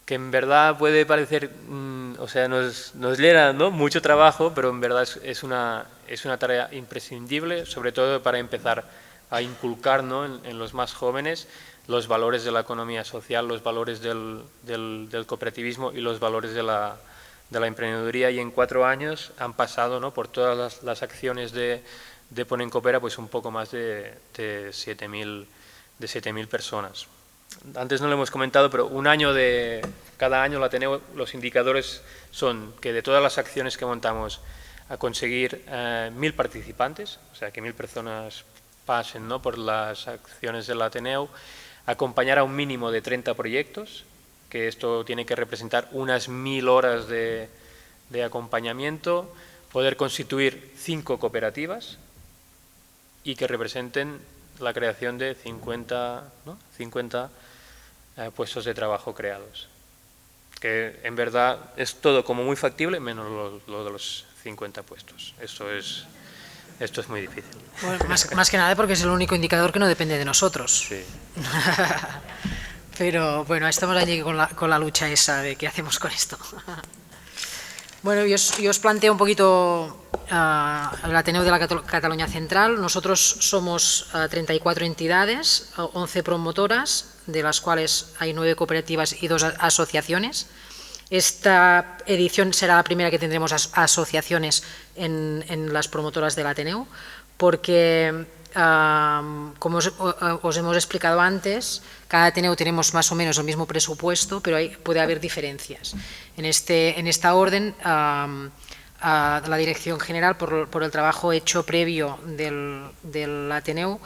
Que en verdad puede parecer, o sea, nos llena, ¿no? Mucho trabajo, pero en verdad es una tarea imprescindible, sobre todo para empezar a inculcar, ¿no? en los más jóvenes los valores de la economía social, los valores del cooperativismo y los valores de la emprendeduría. Y en 4 años han pasado, ¿no? Por todas las acciones de Ponent Coopera, pues un poco más de 7.000 personas. Antes no lo hemos comentado, pero cada año la tenemos, los indicadores son que de todas las acciones que montamos a conseguir 1.000 participantes, o sea que 1.000 personas pasen, ¿no? Por las acciones del Ateneu, acompañar a un mínimo de 30 proyectos, que esto tiene que representar unas 1.000 horas de acompañamiento, poder constituir 5 cooperativas y que representen la creación de 50 puestos de trabajo creados. Que en verdad es todo como muy factible, menos lo de los 50 puestos. Esto es muy difícil. Bueno, más que nada porque es el único indicador que no depende de nosotros. Sí. Pero bueno, estamos allí con la lucha esa de qué hacemos con esto. Bueno, yo os planteo un poquito el Ateneu de la Cataluña Central. Nosotros somos 34 entidades, 11 promotoras, de las cuales hay 9 cooperativas y 2 asociaciones. Esta edición será la primera que tendremos asociaciones en las promotoras del Ateneu, porque como os hemos explicado antes, cada Ateneo tenemos más o menos el mismo presupuesto, pero puede haber diferencias. En esta orden, la Dirección General, por el trabajo hecho previo del Ateneo,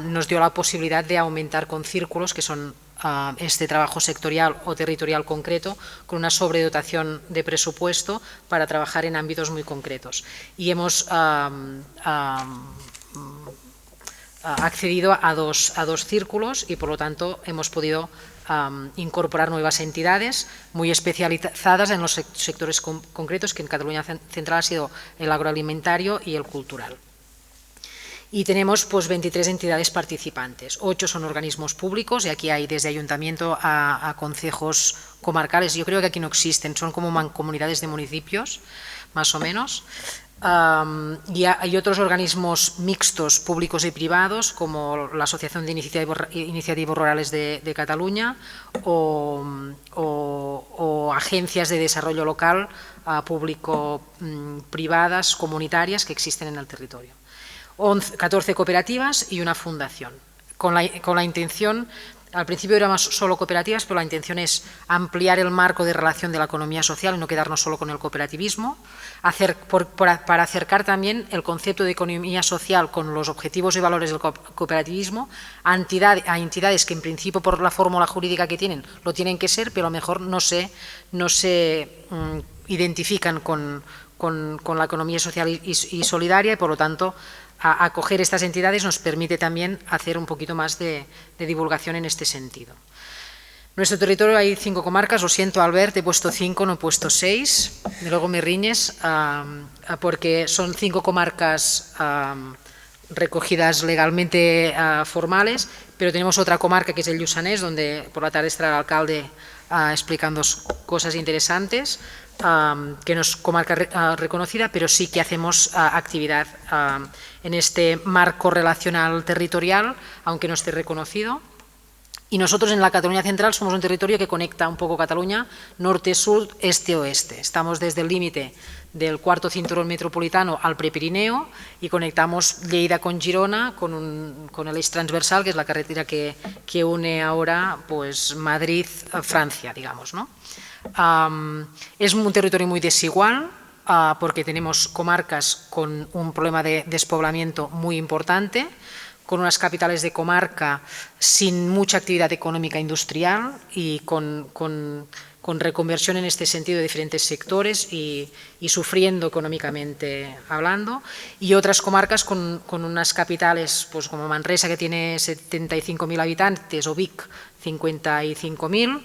nos dio la posibilidad de aumentar con círculos, que son este trabajo sectorial o territorial concreto, con una sobredotación de presupuesto para trabajar en ámbitos muy concretos. Y hemos accedido a dos círculos y, por lo tanto, hemos podido incorporar nuevas entidades muy especializadas en los sectores concretos, que en Cataluña Central ha sido el agroalimentario y el cultural. Y tenemos 23 entidades participantes, 8 son organismos públicos, y aquí hay desde ayuntamiento a concejos comarcales. Yo creo que aquí no existen, son como mancomunidades de municipios, más o menos. Y hay otros organismos mixtos, públicos y privados, como la Asociación de Iniciativas Rurales de Cataluña o agencias de desarrollo local público-privadas, comunitarias, que existen en el territorio. 14 cooperativas y una fundación, con la intención, al principio éramos solo cooperativas, pero la intención es ampliar el marco de relación de la economía social y no quedarnos solo con el cooperativismo, para acercar también el concepto de economía social con los objetivos y valores del cooperativismo a entidades que en principio por la fórmula jurídica que tienen lo tienen que ser, pero a lo mejor no se identifican con la economía social y solidaria, y por lo tanto acoger estas entidades nos permite también hacer un poquito más de divulgación en este sentido. En nuestro territorio hay 5 comarcas, lo siento Albert, he puesto 5, no he puesto 6, y luego me riñes, porque son 5 comarcas recogidas legalmente formales, pero tenemos otra comarca que es el Lluçanès, donde por la tarde estará el alcalde explicando cosas interesantes, que no es comarca reconocida, pero sí que hacemos actividad en este marco relacional territorial, aunque no esté reconocido. Y nosotros en la Cataluña Central somos un territorio que conecta un poco Cataluña norte-sur, este-oeste. Estamos desde el límite del cuarto cinturón metropolitano al Prepirineo y conectamos Lleida con Girona con el eix transversal, que es la carretera que une ahora pues Madrid-Francia, digamos, ¿no? Es un territorio muy desigual, porque tenemos comarcas con un problema de despoblamiento muy importante, con unas capitales de comarca sin mucha actividad económica industrial y con reconversión en este sentido de diferentes sectores y sufriendo económicamente hablando, y otras comarcas con unas capitales pues como Manresa, que tiene 75.000 habitantes, o Vic 55.000,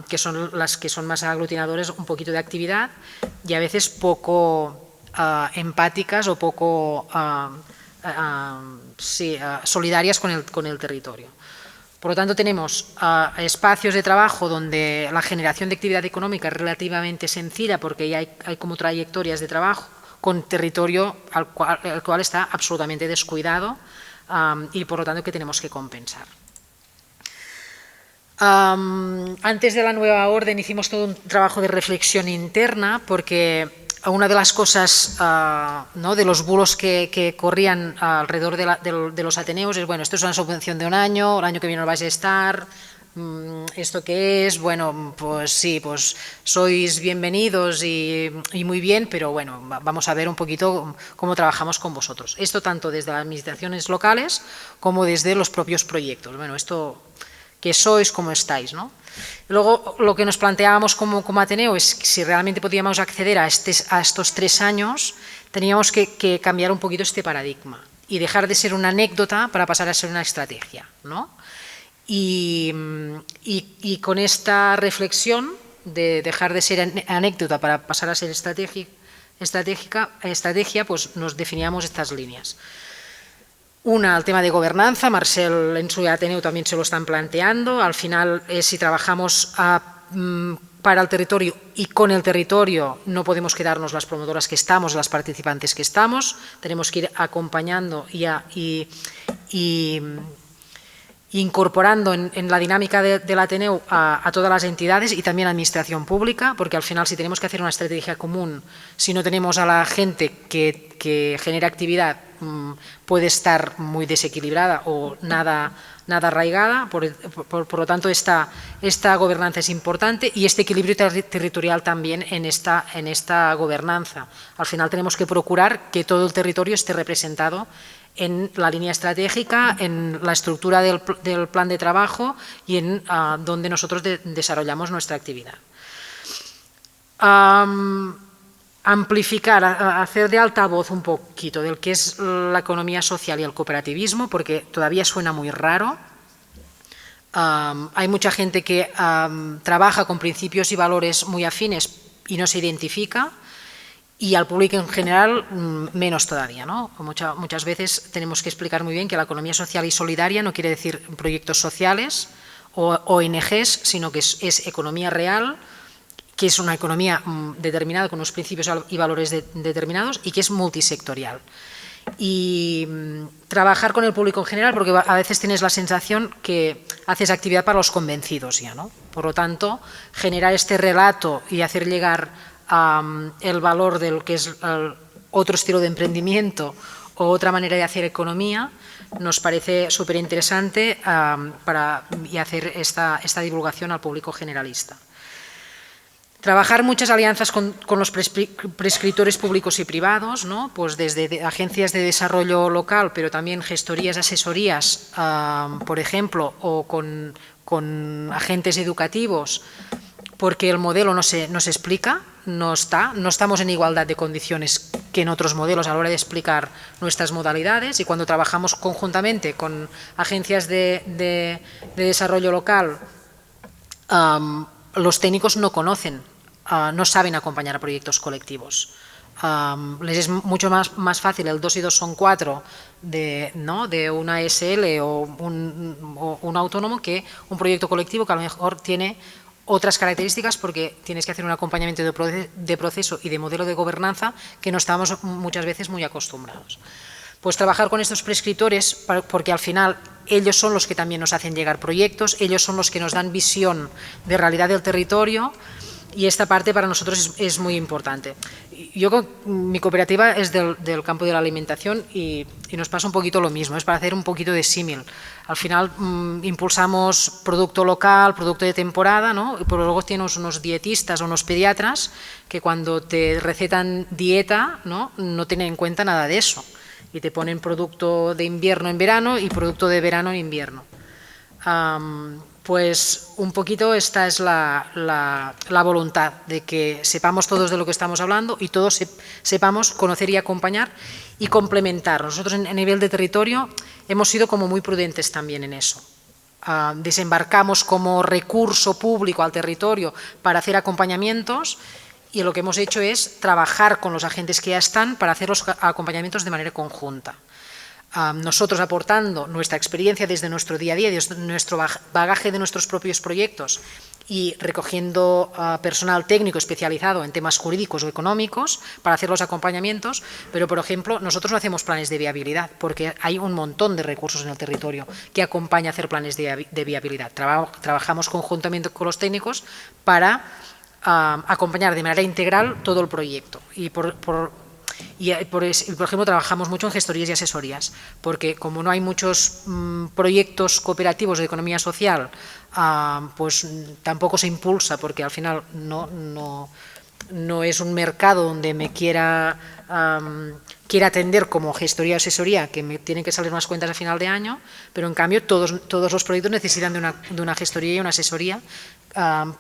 que son las que son más aglutinadores, un poquito de actividad y a veces poco empáticas o poco solidarias con el territorio. Por lo tanto, tenemos espacios de trabajo donde la generación de actividad económica es relativamente sencilla, porque ya hay como trayectorias de trabajo, con territorio el cual está absolutamente descuidado y por lo tanto que tenemos que compensar. Antes de la nueva orden hicimos todo un trabajo de reflexión interna, porque una de las cosas, ¿no?, de los bulos que corrían alrededor de los Ateneos es, bueno, esto es una subvención de un año, el año que viene no vais a estar, ¿esto qué es? Bueno, pues sí, pues sois bienvenidos y muy bien, pero bueno, vamos a ver un poquito cómo trabajamos con vosotros. Esto tanto desde las administraciones locales como desde los propios proyectos. Bueno, esto que sois, cómo estáis, ¿no? Luego, lo que nos planteábamos como Ateneo es que si realmente podíamos acceder a estos 3 años, teníamos que cambiar un poquito este paradigma y dejar de ser una anécdota para pasar a ser una estrategia, ¿no? Y con esta reflexión de dejar de ser anécdota para pasar a ser estrategia, pues nos definíamos estas líneas. Una, el tema de gobernanza, Marcel en su Ateneo también se lo están planteando. Al final, si trabajamos para el territorio y con el territorio, no podemos quedarnos las promotoras que estamos, las participantes que estamos, tenemos que ir acompañando y incorporando en la dinámica del Ateneo a todas las entidades y también a la administración pública, porque al final si tenemos que hacer una estrategia común, si no tenemos a la gente que genera actividad, puede estar muy desequilibrada o nada arraigada, por lo tanto esta gobernanza es importante y este equilibrio territorial también en esta gobernanza. Al final tenemos que procurar que todo el territorio esté representado en la línea estratégica, en la estructura del plan de trabajo y en donde nosotros desarrollamos nuestra actividad. Amplificar, hacer de altavoz un poquito del que es la economía social y el cooperativismo, porque todavía suena muy raro. Hay mucha gente que trabaja con principios y valores muy afines y no se identifica, y al público en general menos todavía, ¿no? Muchas veces tenemos que explicar muy bien que la economía social y solidaria no quiere decir proyectos sociales o ONGs, sino que es economía real, que es una economía determinada con unos principios y valores determinados y que es multisectorial. Y trabajar con el público en general, porque a veces tienes la sensación que haces actividad para los convencidos ya, ¿no? Por lo tanto, generar este relato y hacer llegar el valor del que es otro estilo de emprendimiento o otra manera de hacer economía nos parece súper interesante y hacer esta divulgación al público generalista. Trabajar muchas alianzas con los prescriptores públicos y privados, ¿no? Pues desde agencias de desarrollo local, pero también gestorías, asesorías, por ejemplo, o con agentes educativos, porque el modelo no se explica, no estamos en igualdad de condiciones que en otros modelos a la hora de explicar nuestras modalidades, y cuando trabajamos conjuntamente con agencias de desarrollo local, los técnicos no conocen, no saben acompañar a proyectos colectivos. Les es mucho más fácil el 2 y 2 son 4 de una SL o un autónomo que un proyecto colectivo que a lo mejor tiene otras características, porque tienes que hacer un acompañamiento de proceso y de modelo de gobernanza que no estamos muchas veces muy acostumbrados. Pues trabajar con estos prescriptores, porque al final ellos son los que también nos hacen llegar proyectos, ellos son los que nos dan visión de realidad del territorio, y esta parte para nosotros es muy importante. Mi cooperativa es del campo de la alimentación y nos pasa un poquito lo mismo, es para hacer un poquito de símil. Al final impulsamos producto local, producto de temporada, ¿no? Pero luego tienes unos dietistas o unos pediatras que cuando te recetan dieta no tienen en cuenta nada de eso y te ponen producto de invierno en verano y producto de verano en invierno. Pues un poquito esta es la voluntad de que sepamos todos de lo que estamos hablando y todos sepamos conocer y acompañar y complementar. Nosotros a nivel de territorio hemos sido como muy prudentes también en eso. Desembarcamos como recurso público al territorio para hacer acompañamientos, y lo que hemos hecho es trabajar con los agentes que ya están para hacer los acompañamientos de manera conjunta. Nosotros aportando nuestra experiencia desde nuestro día a día, desde nuestro bagaje de nuestros propios proyectos y recogiendo personal técnico especializado en temas jurídicos o económicos para hacer los acompañamientos, pero por ejemplo nosotros no hacemos planes de viabilidad porque hay un montón de recursos en el territorio que acompaña a hacer planes de viabilidad. Trabajamos conjuntamente con los técnicos para acompañar de manera integral todo el proyecto y por ejemplo, trabajamos mucho en gestorías y asesorías, porque como no hay muchos proyectos cooperativos de economía social, pues tampoco se impulsa, porque al final no es un mercado donde me quiera atender como gestoría o asesoría, que me tienen que salir unas cuentas a final de año, pero en cambio todos los proyectos necesitan de una gestoría y una asesoría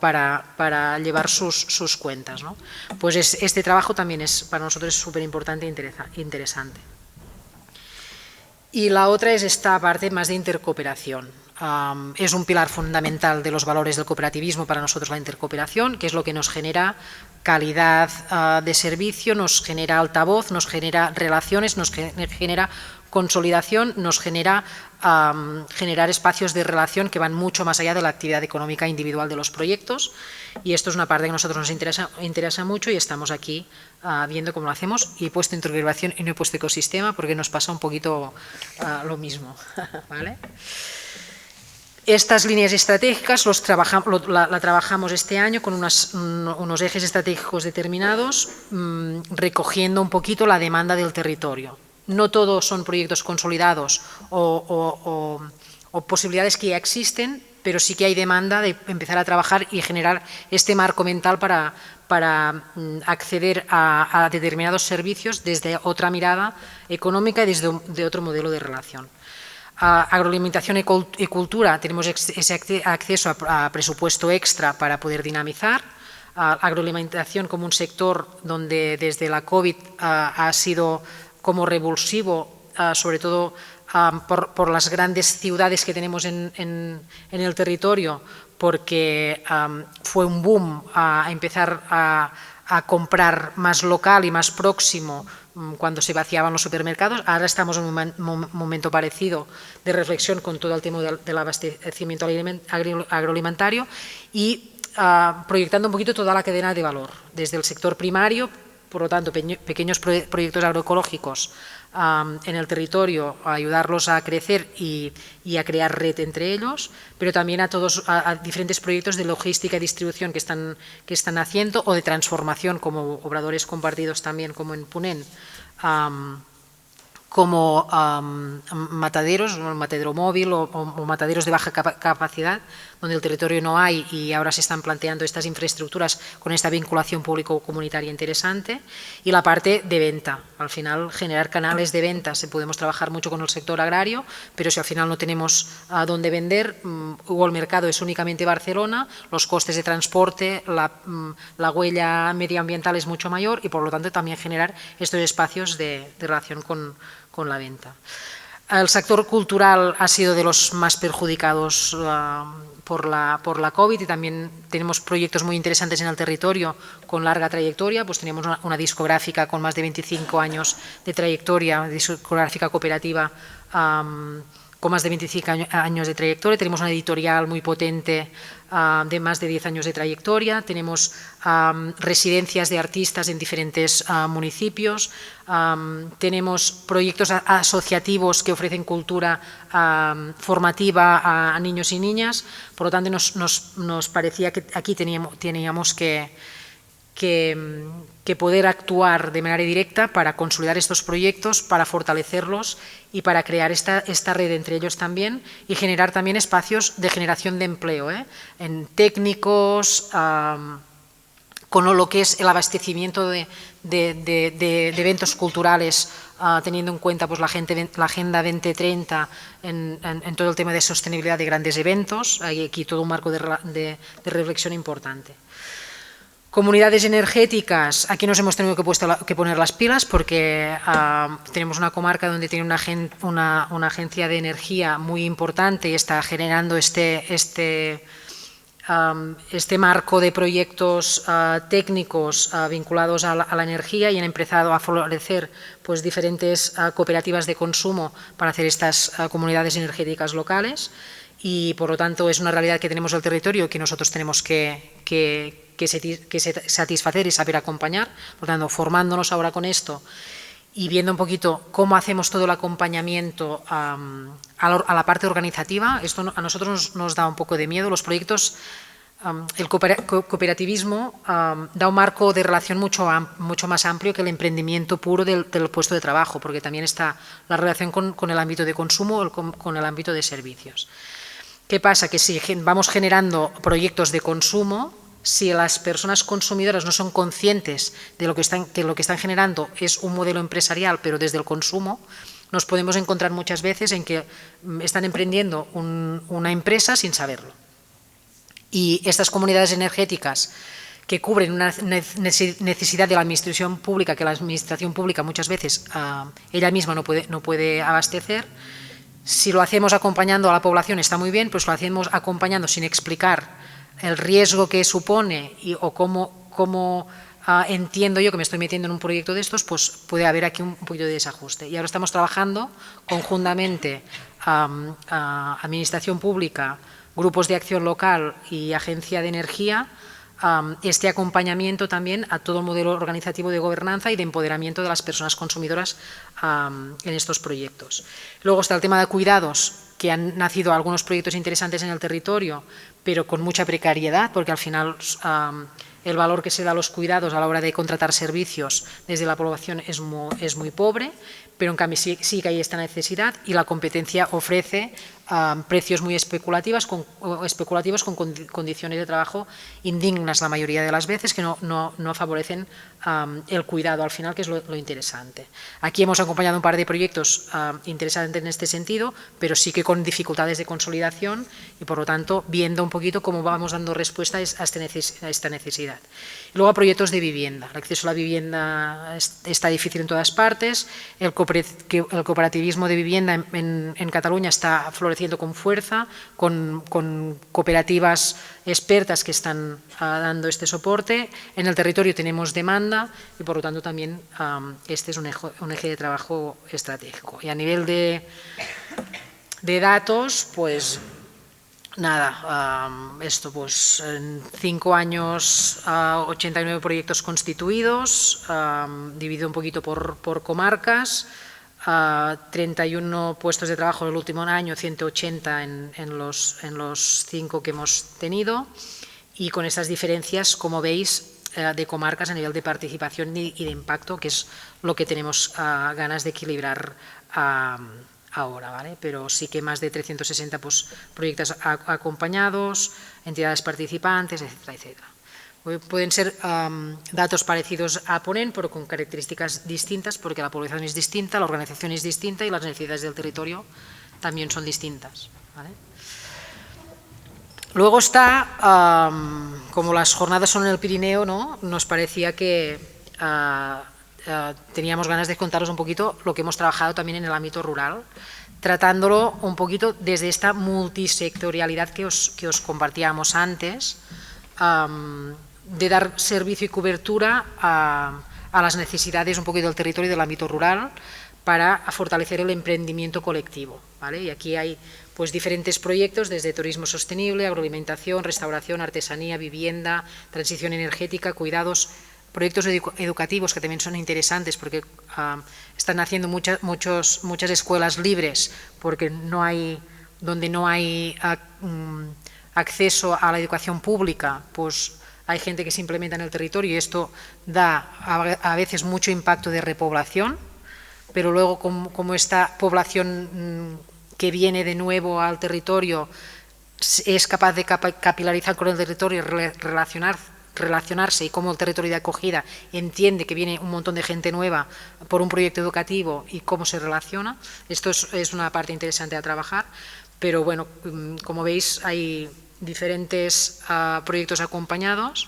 para llevar sus cuentas, ¿no? Pues este trabajo también para nosotros es súper importante e interesante. Y la otra es esta parte más de intercooperación. Es un pilar fundamental de los valores del cooperativismo para nosotros la intercooperación, que es lo que nos genera calidad de servicio, nos genera altavoz, nos genera relaciones, nos genera consolidación, nos genera generar espacios de relación que van mucho más allá de la actividad económica individual de los proyectos, y esto es una parte que a nosotros nos interesa mucho y estamos aquí viendo cómo lo hacemos, y he puesto intercooperación y no he puesto ecosistema porque nos pasa un poquito lo mismo, ¿vale? Estas líneas estratégicas la trabajamos este año con unos ejes estratégicos determinados, recogiendo un poquito la demanda del territorio. No todos son proyectos consolidados o posibilidades que ya existen, pero sí que hay demanda de empezar a trabajar y generar este marco mental para acceder a determinados servicios desde otra mirada económica y desde otro modelo de relación. Agroalimentación y cultura, tenemos ese acceso a presupuesto extra para poder dinamizar. Agroalimentación como un sector donde desde la COVID ha sido como revulsivo, sobre todo por las grandes ciudades que tenemos en el territorio, porque fue un boom a empezar a comprar más local y más próximo cuando se vaciaban los supermercados. Ahora estamos en un momento parecido de reflexión con todo el tema del abastecimiento agroalimentario y proyectando un poquito toda la cadena de valor, desde el sector primario, por lo tanto, pequeños proyectos agroecológicos en el territorio, a ayudarlos a crecer y a crear red entre ellos, pero también a diferentes proyectos de logística y distribución que están haciendo, o de transformación, como obradores compartidos también, como en Ponent, como mataderos, un matadero móvil o mataderos de baja capacidad, donde el territorio no hay y ahora se están planteando estas infraestructuras con esta vinculación público-comunitaria interesante. Y la parte de venta, al final generar canales de ventas. Podemos trabajar mucho con el sector agrario, pero si al final no tenemos a dónde vender o el mercado es únicamente Barcelona, los costes de transporte, la huella medioambiental es mucho mayor y por lo tanto también generar estos espacios de relación con la venta. El sector cultural ha sido de los más perjudicados por la COVID y también tenemos proyectos muy interesantes en el territorio con larga trayectoria. Pues tenemos una discográfica con más de 25 años de trayectoria, una discográfica cooperativa con más de 25 años de trayectoria. Tenemos una editorial muy potente de más de 10 años de trayectoria. Tenemos residencias de artistas en diferentes municipios. Tenemos proyectos asociativos que ofrecen cultura formativa a niños y niñas. Por lo tanto, nos parecía que aquí teníamos que poder actuar de manera directa para consolidar estos proyectos, para fortalecerlos y para crear esta red entre ellos también y generar también espacios de generación de empleo, en técnicos, con lo que es el abastecimiento de eventos culturales, teniendo en cuenta pues, la Agenda 2030 en todo el tema de sostenibilidad de grandes eventos. Hay aquí todo un marco de reflexión importante. Comunidades energéticas, aquí nos hemos tenido que poner las pilas porque tenemos una comarca donde tiene una agencia de energía muy importante y está generando este marco de proyectos técnicos vinculados a la energía y han empezado a florecer pues, diferentes cooperativas de consumo para hacer estas comunidades energéticas locales y por lo tanto es una realidad que tenemos en el territorio que nosotros tenemos que satisfacer y saber acompañar. Por lo tanto, formándonos ahora con esto y viendo un poquito cómo hacemos todo el acompañamiento a la parte organizativa, esto a nosotros nos da un poco de miedo. Los proyectos, el cooperativismo da un marco de relación mucho más amplio que el emprendimiento puro del puesto de trabajo, porque también está la relación con el ámbito de consumo o con el ámbito de servicios. ¿Qué pasa? Que si vamos generando proyectos de consumo, si las personas consumidoras no son conscientes de lo que están generando es un modelo empresarial, pero desde el consumo, nos podemos encontrar muchas veces en que están emprendiendo una empresa sin saberlo. Y estas comunidades energéticas que cubren una necesidad de la administración pública, que la administración pública muchas veces ella misma no puede abastecer, si lo hacemos acompañando a la población está muy bien, pues lo hacemos acompañando sin explicar el riesgo que supone o cómo entiendo yo que me estoy metiendo en un proyecto de estos, pues puede haber aquí un poquito de desajuste. Y ahora estamos trabajando conjuntamente Administración Pública, grupos de acción local y Agencia de Energía, este acompañamiento también a todo el modelo organizativo de gobernanza y de empoderamiento de las personas consumidoras en estos proyectos. Luego está el tema de cuidados. que han nacido algunos proyectos interesantes en el territorio, pero con mucha precariedad, porque al final el valor que se da a los cuidados a la hora de contratar servicios desde la población es muy pobre, pero en cambio sí que hay esta necesidad y la competencia ofrece precios muy especulativos con condiciones de trabajo indignas la mayoría de las veces, que no favorecen el cuidado al final, que es lo interesante. Aquí hemos acompañado un par de proyectos interesantes en este sentido, pero sí que con dificultades de consolidación y por lo tanto viendo un poquito cómo vamos dando respuesta a esta necesidad. Y luego proyectos de vivienda. El acceso a la vivienda está difícil en todas partes, el cooperativismo de vivienda en Cataluña está floreciendo con fuerza, con cooperativas expertas que están dando este soporte. En el territorio tenemos demanda y por lo tanto también este es un eje de trabajo estratégico. Y a nivel de datos, pues nada, esto pues en 5 años 89 proyectos constituidos, dividido un poquito por comarcas, 31 puestos de trabajo en el último año, 180 en los 5 que hemos tenido, y con estas diferencias, como veis, de comarcas a nivel de participación y de impacto, que es lo que tenemos ganas de equilibrar ahora, ¿vale? Pero sí que más de 360 pues, proyectos acompañados, entidades participantes, etcétera, etcétera. Pueden ser datos parecidos a Ponent, pero con características distintas, porque la población es distinta, la organización es distinta y las necesidades del territorio también son distintas, ¿vale? Luego está, como las jornadas son en el Pirineo, ¿no? Nos parecía que teníamos ganas de contaros un poquito lo que hemos trabajado también en el ámbito rural, tratándolo un poquito desde esta multisectorialidad que os compartíamos antes, de dar servicio y cobertura a las necesidades un poquito del territorio y del ámbito rural para fortalecer el emprendimiento colectivo, ¿vale? Y aquí hay pues diferentes proyectos desde turismo sostenible, agroalimentación, restauración, artesanía, vivienda, transición energética, cuidados, proyectos educativos que también son interesantes porque están haciendo muchas escuelas libres porque donde no hay acceso a la educación pública, pues hay gente que se implementa en el territorio y esto da a veces mucho impacto de repoblación, pero luego como esta población que viene de nuevo al territorio es capaz de capilarizar con el territorio y relacionarse, y cómo el territorio de acogida entiende que viene un montón de gente nueva por un proyecto educativo y cómo se relaciona. Esto es una parte interesante a trabajar, pero bueno, como veis hay diferentes proyectos acompañados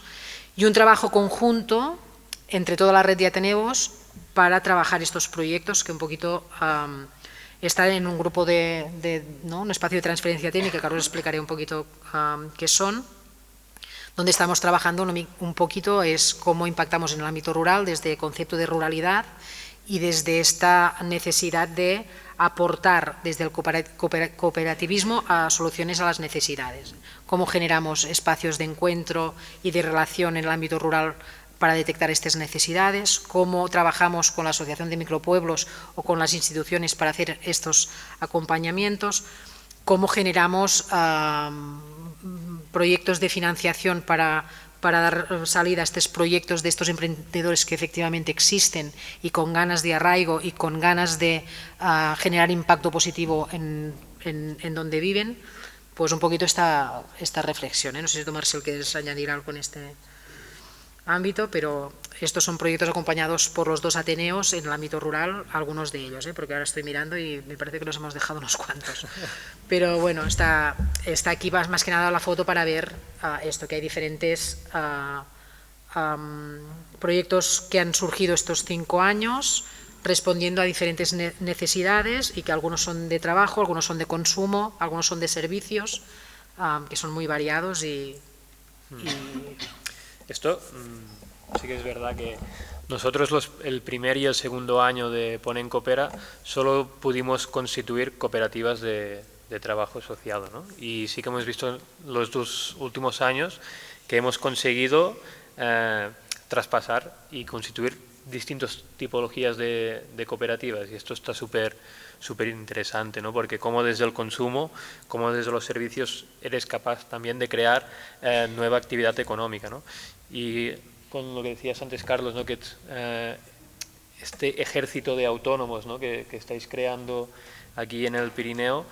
y un trabajo conjunto entre toda la red de Ateneos para trabajar estos proyectos que un poquito están en un grupo ¿no? un espacio de transferencia técnica, que ahora os explicaré un poquito qué son. Donde estamos trabajando un poquito es cómo impactamos en el ámbito rural desde el concepto de ruralidad y desde esta necesidad de aportar desde el cooperativismo a soluciones a las necesidades. Cómo generamos espacios de encuentro y de relación en el ámbito rural para detectar estas necesidades, cómo trabajamos con la Asociación de Micropueblos o con las instituciones para hacer estos acompañamientos, cómo generamos proyectos de financiación para dar salida a estos proyectos de estos emprendedores que efectivamente existen y con ganas de arraigo y con ganas de generar impacto positivo en donde viven, pues un poquito esta reflexión, ¿eh? No sé si tú, Marcel, quieres añadir algo en este ámbito, pero estos son proyectos acompañados por los 2 Ateneos en el ámbito rural, algunos de ellos, porque ahora estoy mirando y me parece que los hemos dejado unos cuantos. Pero bueno, está aquí más que nada la foto para ver esto, que hay diferentes proyectos que han surgido estos 5 años respondiendo a diferentes necesidades y que algunos son de trabajo, algunos son de consumo, algunos son de servicios, que son muy variados y Esto sí que es verdad que nosotros el primer y el segundo año de Ponent Coopera solo pudimos constituir cooperativas de trabajo asociado, ¿no? Y sí que hemos visto los 2 últimos años que hemos conseguido traspasar y constituir distintas tipologías de cooperativas, y esto está súper interesante, ¿no? Porque como desde el consumo, como desde los servicios, eres capaz también de crear nueva actividad económica, ¿no? Y con lo que decías antes, Carlos, ¿no? Que este ejército de autónomos, ¿no? que estáis creando aquí en el Pirineo,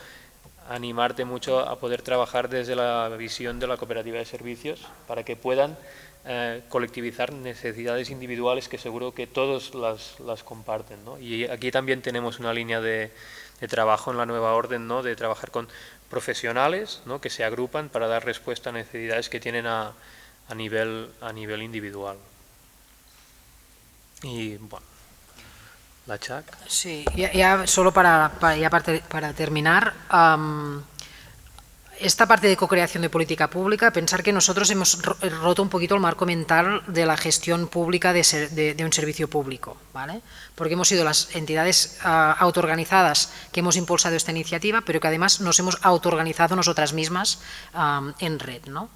animarte mucho a poder trabajar desde la visión de la cooperativa de servicios para que puedan colectivizar necesidades individuales que seguro que todos las comparten, ¿no? Y aquí también tenemos una línea de trabajo en la nueva orden, ¿no? De trabajar con profesionales, ¿no? Que se agrupan para dar respuesta a necesidades que tienen a nivel individual. Y bueno, la CHAC. Sí, ya solo para terminar, esta parte de co-creación de política pública, pensar que nosotros hemos roto un poquito el marco mental de la gestión pública de un servicio público, ¿vale? Porque hemos sido las entidades autoorganizadas que hemos impulsado esta iniciativa, pero que además nos hemos autoorganizado nosotras mismas en red, ¿no?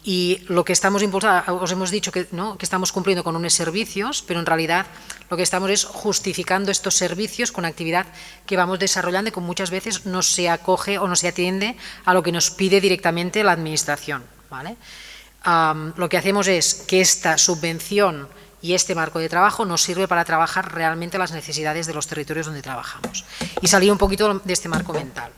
Y lo que estamos impulsando, os hemos dicho que, ¿no?, que estamos cumpliendo con unos servicios, pero en realidad lo que estamos es justificando estos servicios con actividad que vamos desarrollando y que muchas veces no se acoge o no se atiende a lo que nos pide directamente la administración, ¿vale? Lo que hacemos es que esta subvención y este marco de trabajo nos sirve para trabajar realmente las necesidades de los territorios donde trabajamos y salir un poquito de este marco mental.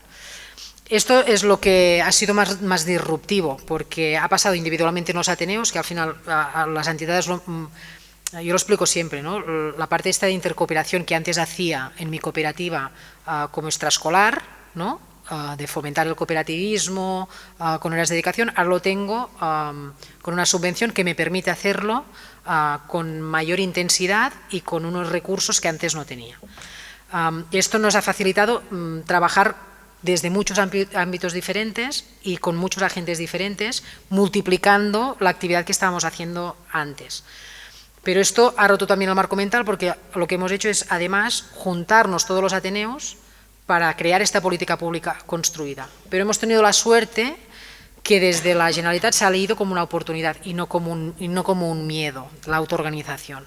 Esto es lo que ha sido más disruptivo, porque ha pasado individualmente en los ateneos, que al final a las entidades, yo lo explico siempre, ¿no? La parte esta de intercooperación que antes hacía en mi cooperativa como extraescolar, ¿no? De fomentar el cooperativismo con horas de dedicación, ahora lo tengo con una subvención que me permite hacerlo con mayor intensidad y con unos recursos que antes no tenía. Esto nos ha facilitado trabajar desde muchos ámbitos diferentes y con muchos agentes diferentes, multiplicando la actividad que estábamos haciendo antes. Pero esto ha roto también el marco mental, porque lo que hemos hecho es, además, juntarnos todos los ateneos para crear esta política pública construida. Pero hemos tenido la suerte que desde la Generalitat se ha leído como una oportunidad y no como un miedo, la autoorganización.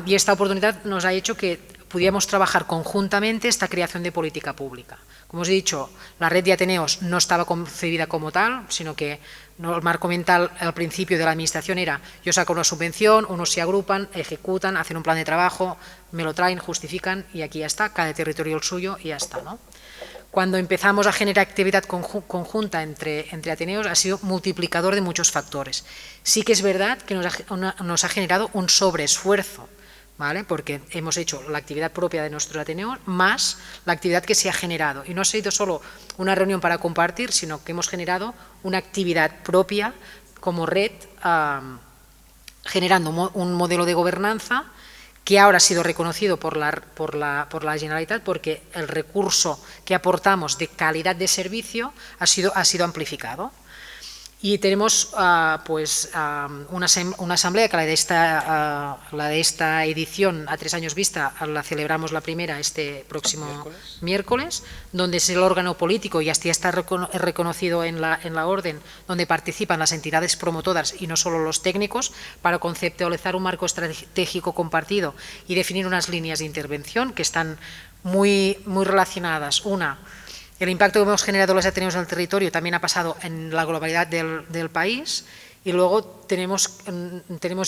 Y esta oportunidad nos ha hecho que pudiéramos trabajar conjuntamente esta creación de política pública. Como os he dicho, la red de ateneos no estaba concebida como tal, sino que el marco mental al principio de la administración era: yo saco una subvención, unos se agrupan, ejecutan, hacen un plan de trabajo, me lo traen, justifican y aquí ya está, cada territorio el suyo y ya está, ¿no? Cuando empezamos a generar actividad conjunta entre ateneos ha sido multiplicador de muchos factores. Sí que es verdad que nos ha generado un sobreesfuerzo, ¿vale? Porque hemos hecho la actividad propia de nuestro ateneo más la actividad que se ha generado. Y no ha sido solo una reunión para compartir, sino que hemos generado una actividad propia como red, generando un modelo de gobernanza que ahora ha sido reconocido por la Generalitat, porque el recurso que aportamos de calidad de servicio ha sido amplificado. Y tenemos una asamblea que la de esta edición a 3 años vista la celebramos la primera este próximo miércoles, donde es el órgano político y hasta ya está reconocido en la orden, donde participan las entidades promotoras y no solo los técnicos, para conceptualizar un marco estratégico compartido y definir unas líneas de intervención que están muy relacionadas. El impacto que hemos generado los ateneos en el territorio también ha pasado en la globalidad del país, y luego tenemos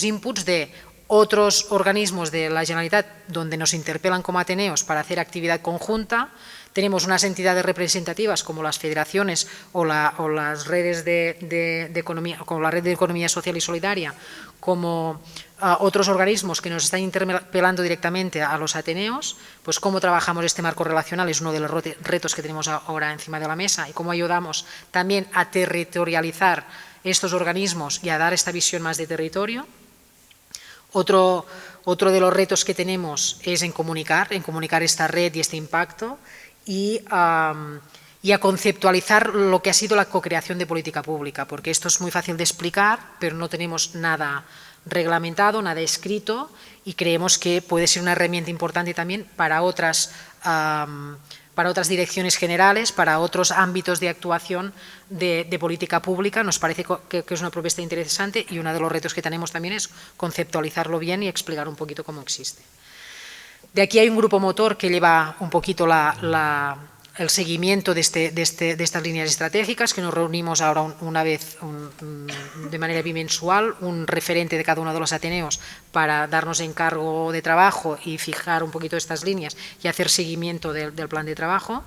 inputs de otros organismos de la Generalitat donde nos interpelan como ateneos para hacer actividad conjunta. Tenemos unas entidades representativas como las federaciones o las redes de economía, como la Red de Economía Social y Solidaria, como otros organismos que nos están interpelando directamente a los ateneos, pues cómo trabajamos este marco relacional es uno de los retos que tenemos ahora encima de la mesa, y cómo ayudamos también a territorializar estos organismos y a dar esta visión más de territorio. Otro de los retos que tenemos es en comunicar esta red y este impacto y a conceptualizar lo que ha sido la co-creación de política pública, porque esto es muy fácil de explicar, pero no tenemos nada reglamentado, nada escrito, y creemos que puede ser una herramienta importante también para otras para otras direcciones generales, para otros ámbitos de actuación de política pública. Nos parece que es una propuesta interesante y uno de los retos que tenemos también es conceptualizarlo bien y explicar un poquito cómo existe. De aquí hay un grupo motor que lleva un poquito el seguimiento de estas líneas estratégicas, que nos reunimos ahora una vez de manera bimensual, un referente de cada uno de los ateneos para darnos encargo de trabajo y fijar un poquito estas líneas y hacer seguimiento del plan de trabajo.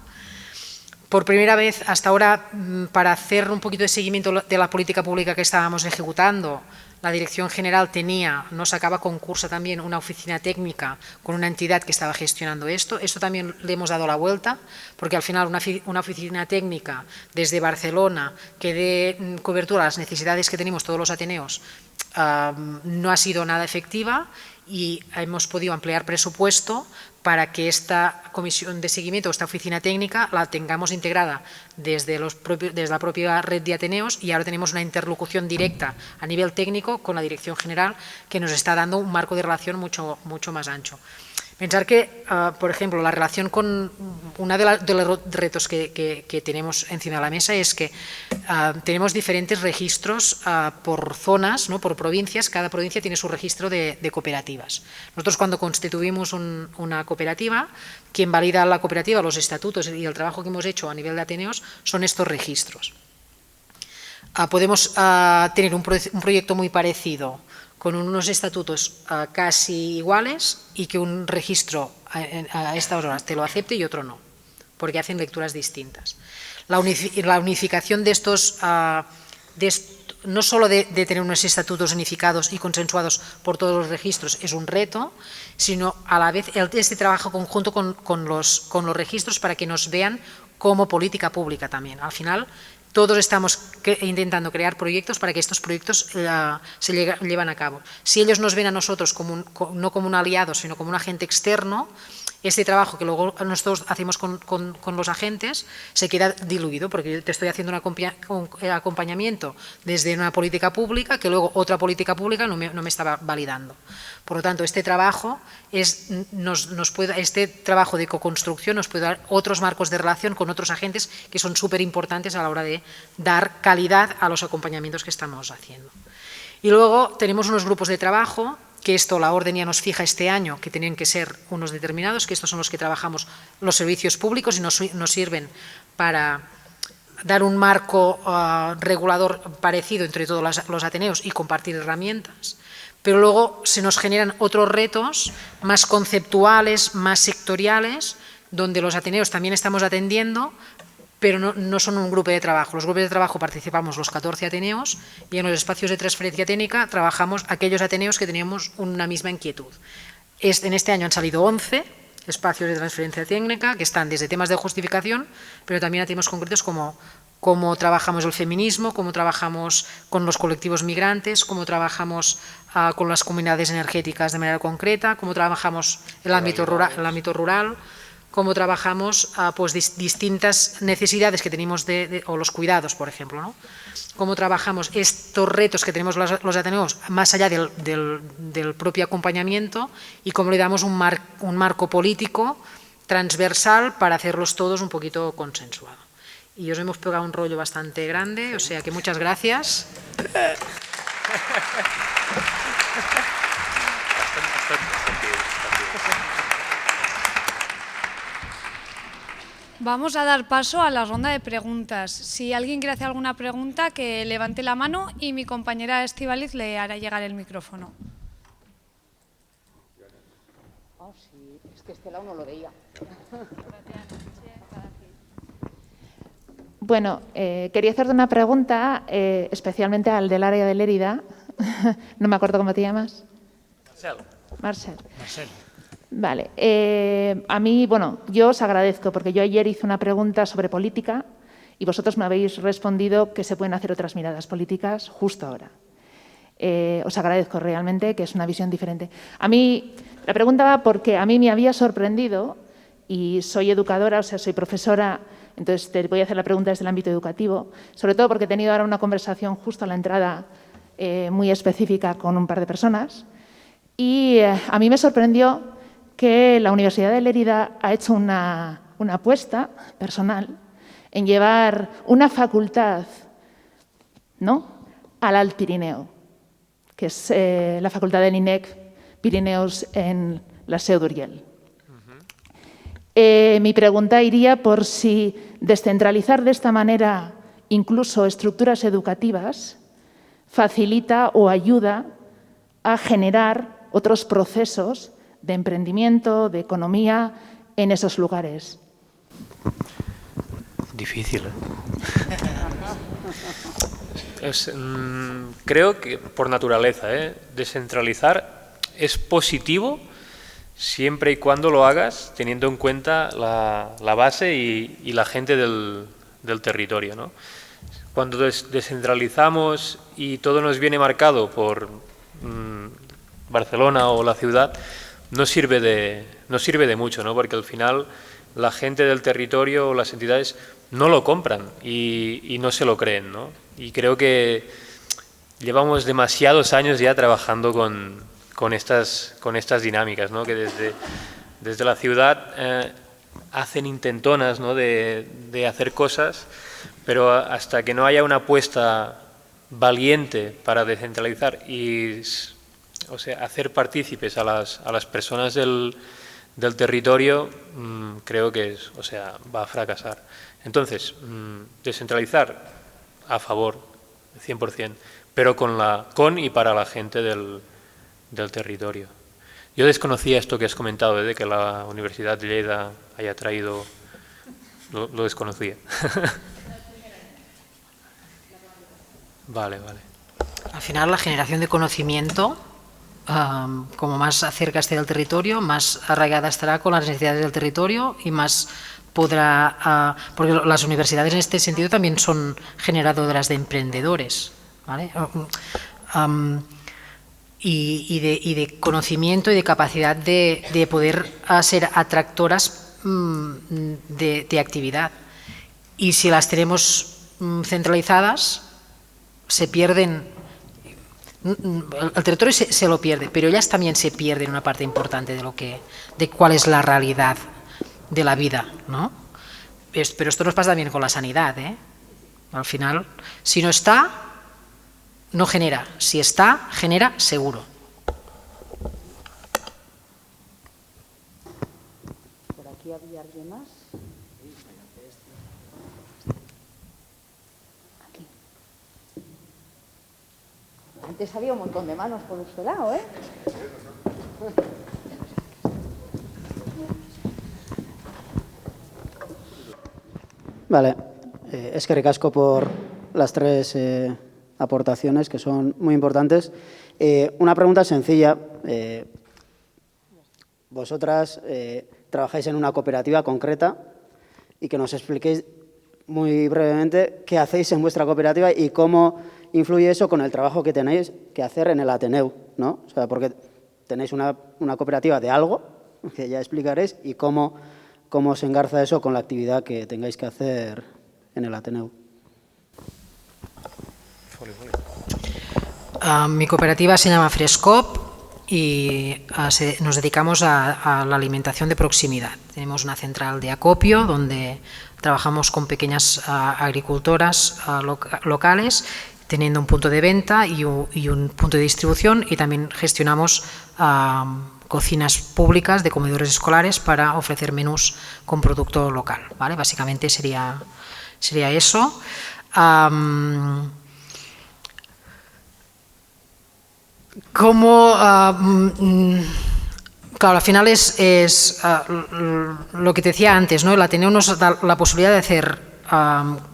Por primera vez hasta ahora, para hacer un poquito de seguimiento de la política pública que estábamos ejecutando, la Dirección General nos sacaba concurso también una oficina técnica con una entidad que estaba gestionando esto. Esto también le hemos dado la vuelta, porque al final una oficina técnica desde Barcelona que dé cobertura a las necesidades que tenemos todos los ateneos no ha sido nada efectiva, y hemos podido ampliar presupuesto para que esta comisión de seguimiento, esta oficina técnica, la tengamos integrada desde la propia red de ateneos, y ahora tenemos una interlocución directa a nivel técnico con la Dirección General, que nos está dando un marco de relación mucho más ancho. Pensar que, por ejemplo, la relación con uno de los retos que tenemos encima de la mesa es que tenemos diferentes registros por zonas, ¿no?, por provincias. Cada provincia tiene su registro de cooperativas. Nosotros, cuando constituimos una cooperativa, quien valida la cooperativa, los estatutos y el trabajo que hemos hecho a nivel de ateneos son estos registros. Podemos tener un proyecto muy parecido, con unos estatutos casi iguales, y que un registro a estas horas te lo acepte y otro no, porque hacen lecturas distintas. La unificación de estos, no solo de tener unos estatutos unificados y consensuados por todos los registros es un reto, sino a la vez este trabajo conjunto con los registros para que nos vean como política pública también. Al final, todos estamos intentando crear proyectos para que estos proyectos se lleven a cabo. Si ellos nos ven a nosotros no como un aliado, sino como un agente externo, este trabajo que luego nosotros hacemos con los agentes se queda diluido, porque yo te estoy haciendo un acompañamiento desde una política pública que luego otra política pública no me estaba validando. Por lo tanto, este trabajo de coconstrucción nos puede dar otros marcos de relación con otros agentes que son súper importantes a la hora de dar calidad a los acompañamientos que estamos haciendo. Y luego tenemos unos grupos de trabajo, que esto la orden ya nos fija este año, que tenían que ser unos determinados, que estos son los que trabajamos los servicios públicos y nos sirven para dar un marco regulador parecido entre todos los ateneos y compartir herramientas. Pero luego se nos generan otros retos más conceptuales, más sectoriales, donde los ateneos también estamos atendiendo, pero no son un grupo de trabajo. Los grupos de trabajo participamos los 14 ateneos, y en los espacios de transferencia técnica trabajamos aquellos ateneos que teníamos una misma inquietud. En este año han salido 11 espacios de transferencia técnica, que están desde temas de justificación, pero también a temas concretos como cómo trabajamos el feminismo, cómo trabajamos con los colectivos migrantes, cómo trabajamos con las comunidades energéticas de manera concreta, cómo trabajamos el ámbito rural, cómo trabajamos pues distintas necesidades que tenemos o los cuidados, por ejemplo, ¿no? Cómo trabajamos estos retos que tenemos los ateneos más allá del propio acompañamiento, y cómo le damos un marco político transversal para hacerlos todos un poquito consensuado. Y os hemos pegado un rollo bastante grande, o sea que muchas gracias. Vamos a dar paso a la ronda de preguntas. Si alguien quiere hacer alguna pregunta, que levante la mano y mi compañera Estíbaliz le hará llegar el micrófono. Oh, sí, es que este lado no lo veía. Bueno, quería hacerte una pregunta, especialmente al del área de Lérida. No me acuerdo cómo te llamas. Marcel. Vale. A mí, bueno, yo os agradezco, porque yo ayer hice una pregunta sobre política y vosotros me habéis respondido que se pueden hacer otras miradas políticas justo ahora. Os agradezco realmente, que es una visión diferente. A mí, la pregunta va porque a mí me había sorprendido, y soy educadora, o sea, soy profesora. Entonces, te voy a hacer la pregunta desde el ámbito educativo, sobre todo porque he tenido ahora una conversación justo a la entrada muy específica con un par de personas, y a mí me sorprendió que la Universidad de Lérida ha hecho una apuesta personal en llevar una facultad, ¿no?, al Alt Pirineo, que es la facultad del INEC Pirineos en la Seu d'Urgell. Mi pregunta iría por si descentralizar de esta manera incluso estructuras educativas facilita o ayuda a generar otros procesos de emprendimiento, de economía en esos lugares. Difícil, creo que por naturaleza, descentralizar es positivo siempre y cuando lo hagas teniendo en cuenta la base y la gente del territorio, ¿no? Cuando descentralizamos y todo nos viene marcado por Barcelona o la ciudad, no sirve de mucho, ¿no? Porque al final la gente del territorio o las entidades no lo compran y no se lo creen, ¿no? Y creo que llevamos demasiados años ya trabajando con estas dinámicas, ¿no? Que desde la ciudad hacen intentonas, ¿no?, de hacer cosas, pero hasta que no haya una apuesta valiente para descentralizar y, o sea, hacer partícipes a las personas del territorio, creo que va a fracasar. Entonces, descentralizar a favor, 100%, pero con y para la gente del territorio. Yo desconocía esto que has comentado, de que la Universidad de Lleida haya traído, lo desconocía. Vale. Al final, la generación de conocimiento, como más cerca esté del territorio, más arraigada estará con las necesidades del territorio y más podrá, porque las universidades en este sentido también son generadoras de emprendedores, ¿vale? Y de conocimiento y de capacidad de poder ser atractoras de actividad. Y si las tenemos centralizadas, se pierden. El territorio se lo pierde, pero ellas también se pierden una parte importante de cuál es la realidad de la vida, ¿no? Pero esto nos pasa también con la sanidad, ¿eh? Al final, si no está, no genera. Si está, genera seguro. ¿Por aquí había alguien más? Aquí. Antes había un montón de manos por este lado, ¿eh? Vale. Eskerrik asko por las tres aportaciones que son muy importantes. Una pregunta sencilla. Vosotras trabajáis en una cooperativa concreta y que nos expliquéis muy brevemente qué hacéis en vuestra cooperativa y cómo influye eso con el trabajo que tenéis que hacer en el Ateneu, ¿no? O sea, porque tenéis una cooperativa de algo, que ya explicaréis, y cómo se engarza eso con la actividad que tengáis que hacer en el Ateneu. Mi cooperativa se llama Frescop y nos dedicamos a la alimentación de proximidad. Tenemos una central de acopio donde trabajamos con pequeñas agricultoras locales, teniendo un punto de venta y un punto de distribución, y también gestionamos cocinas públicas de comedores escolares para ofrecer menús con producto local, ¿vale? Básicamente sería eso. Claro, al final es lo que te decía antes, ¿no? El Ateneu nos da la posibilidad de hacer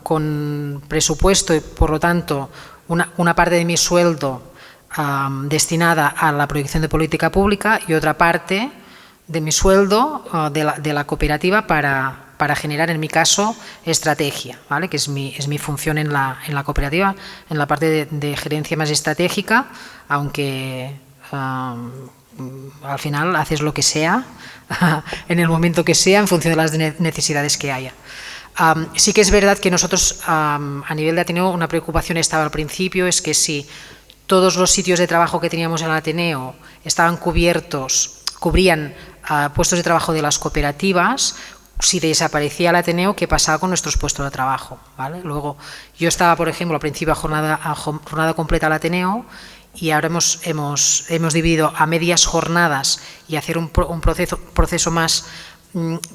con presupuesto y, por lo tanto, una parte de mi sueldo destinada a la proyección de política pública y otra parte de mi sueldo de la cooperativa para generar, en mi caso, estrategia, ¿vale? Que es mi función en la cooperativa, en la parte de gerencia más estratégica, aunque al final haces lo que sea, en el momento que sea, en función de las necesidades que haya. Sí que es verdad que nosotros, a nivel de Ateneo, una preocupación estaba al principio, es que si todos los sitios de trabajo que teníamos en el Ateneo estaban cubrían puestos de trabajo de las cooperativas, si desaparecía el Ateneo, ¿qué pasaba con nuestros puestos de trabajo? ¿Vale? Luego, yo estaba, por ejemplo, al principio a jornada completa al Ateneo, y ahora hemos dividido a medias jornadas y hacer un proceso más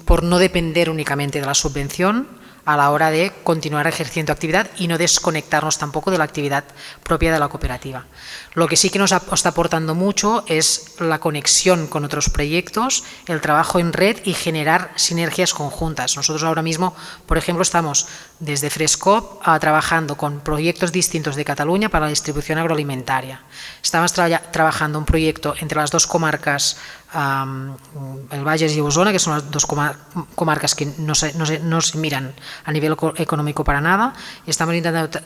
por no depender únicamente de la subvención a la hora de continuar ejerciendo actividad y no desconectarnos tampoco de la actividad propia de la cooperativa. Lo que sí que nos está aportando mucho es la conexión con otros proyectos, el trabajo en red y generar sinergias conjuntas. Nosotros ahora mismo, por ejemplo, estamos desde Frescop trabajando con proyectos distintos de Cataluña para la distribución agroalimentaria. Estamos trabajando un proyecto entre las dos comarcas, el Bages y Osona, que son las dos comarcas que no se miran a nivel económico para nada, y estamos intentando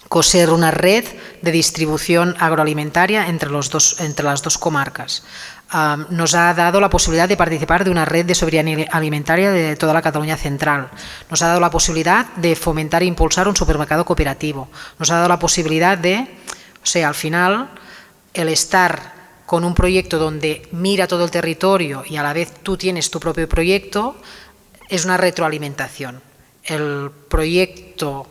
coser una red de distribución agroalimentaria entre las dos comarcas. Nos ha dado la posibilidad de participar de una red de soberanía alimentaria de toda la Cataluña central. Nos ha dado la posibilidad de fomentar e impulsar un supermercado cooperativo. Nos ha dado la posibilidad de, al final, el estar con un proyecto donde mira todo el territorio y a la vez tú tienes tu propio proyecto, es una retroalimentación. El proyecto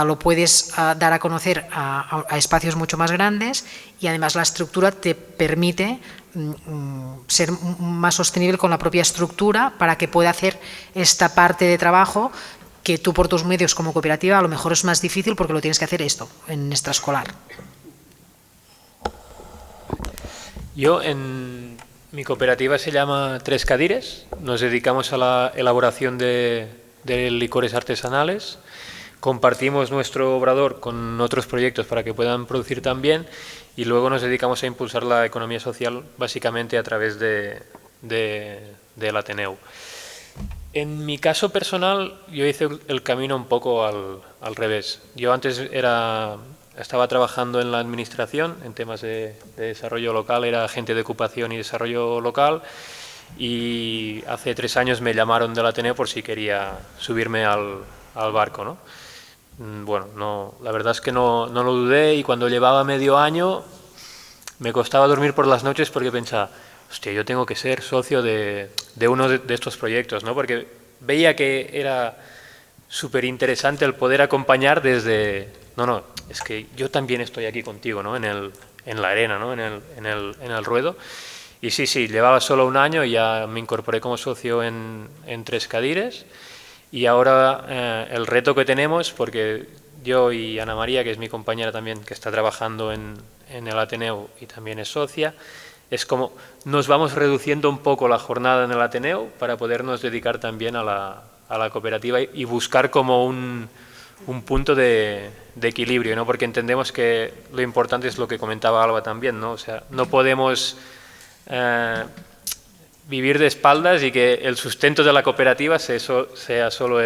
lo puedes dar a conocer a espacios mucho más grandes, y además la estructura te permite ser más sostenible con la propia estructura para que pueda hacer esta parte de trabajo que tú por tus medios como cooperativa a lo mejor es más difícil porque lo tienes que hacer en extraescolar. Yo mi cooperativa se llama Tres Cadires, nos dedicamos a la elaboración de licores artesanales, compartimos nuestro obrador con otros proyectos para que puedan producir también, y luego nos dedicamos a impulsar la economía social básicamente a través del Ateneu. En mi caso personal, yo hice el camino un poco al revés. Yo antes estaba trabajando en la administración, en temas de desarrollo local, era agente de ocupación y desarrollo local, y hace 3 años me llamaron del Ateneo por si quería subirme al barco, ¿no? Bueno, no, la verdad es que no lo dudé, y cuando llevaba medio año me costaba dormir por las noches porque pensaba, hostia, yo tengo que ser socio de uno de estos proyectos, ¿no? Porque veía que era súper interesante el poder acompañar desde... No, es que yo también estoy aquí contigo, ¿no? En la arena, ¿no? En el ruedo. Y sí, llevaba solo 1 año y ya me incorporé como socio en Tres Cadires. Y ahora el reto que tenemos, porque yo y Ana María, que es mi compañera también, que está trabajando en el Ateneu y también es socia, es como nos vamos reduciendo un poco la jornada en el Ateneu para podernos dedicar también a la cooperativa y buscar como un punto de equilibrio, ¿no? Porque entendemos que lo importante es lo que comentaba Alba también, ¿no? O sea, no podemos vivir de espaldas y que el sustento de la cooperativa sea solo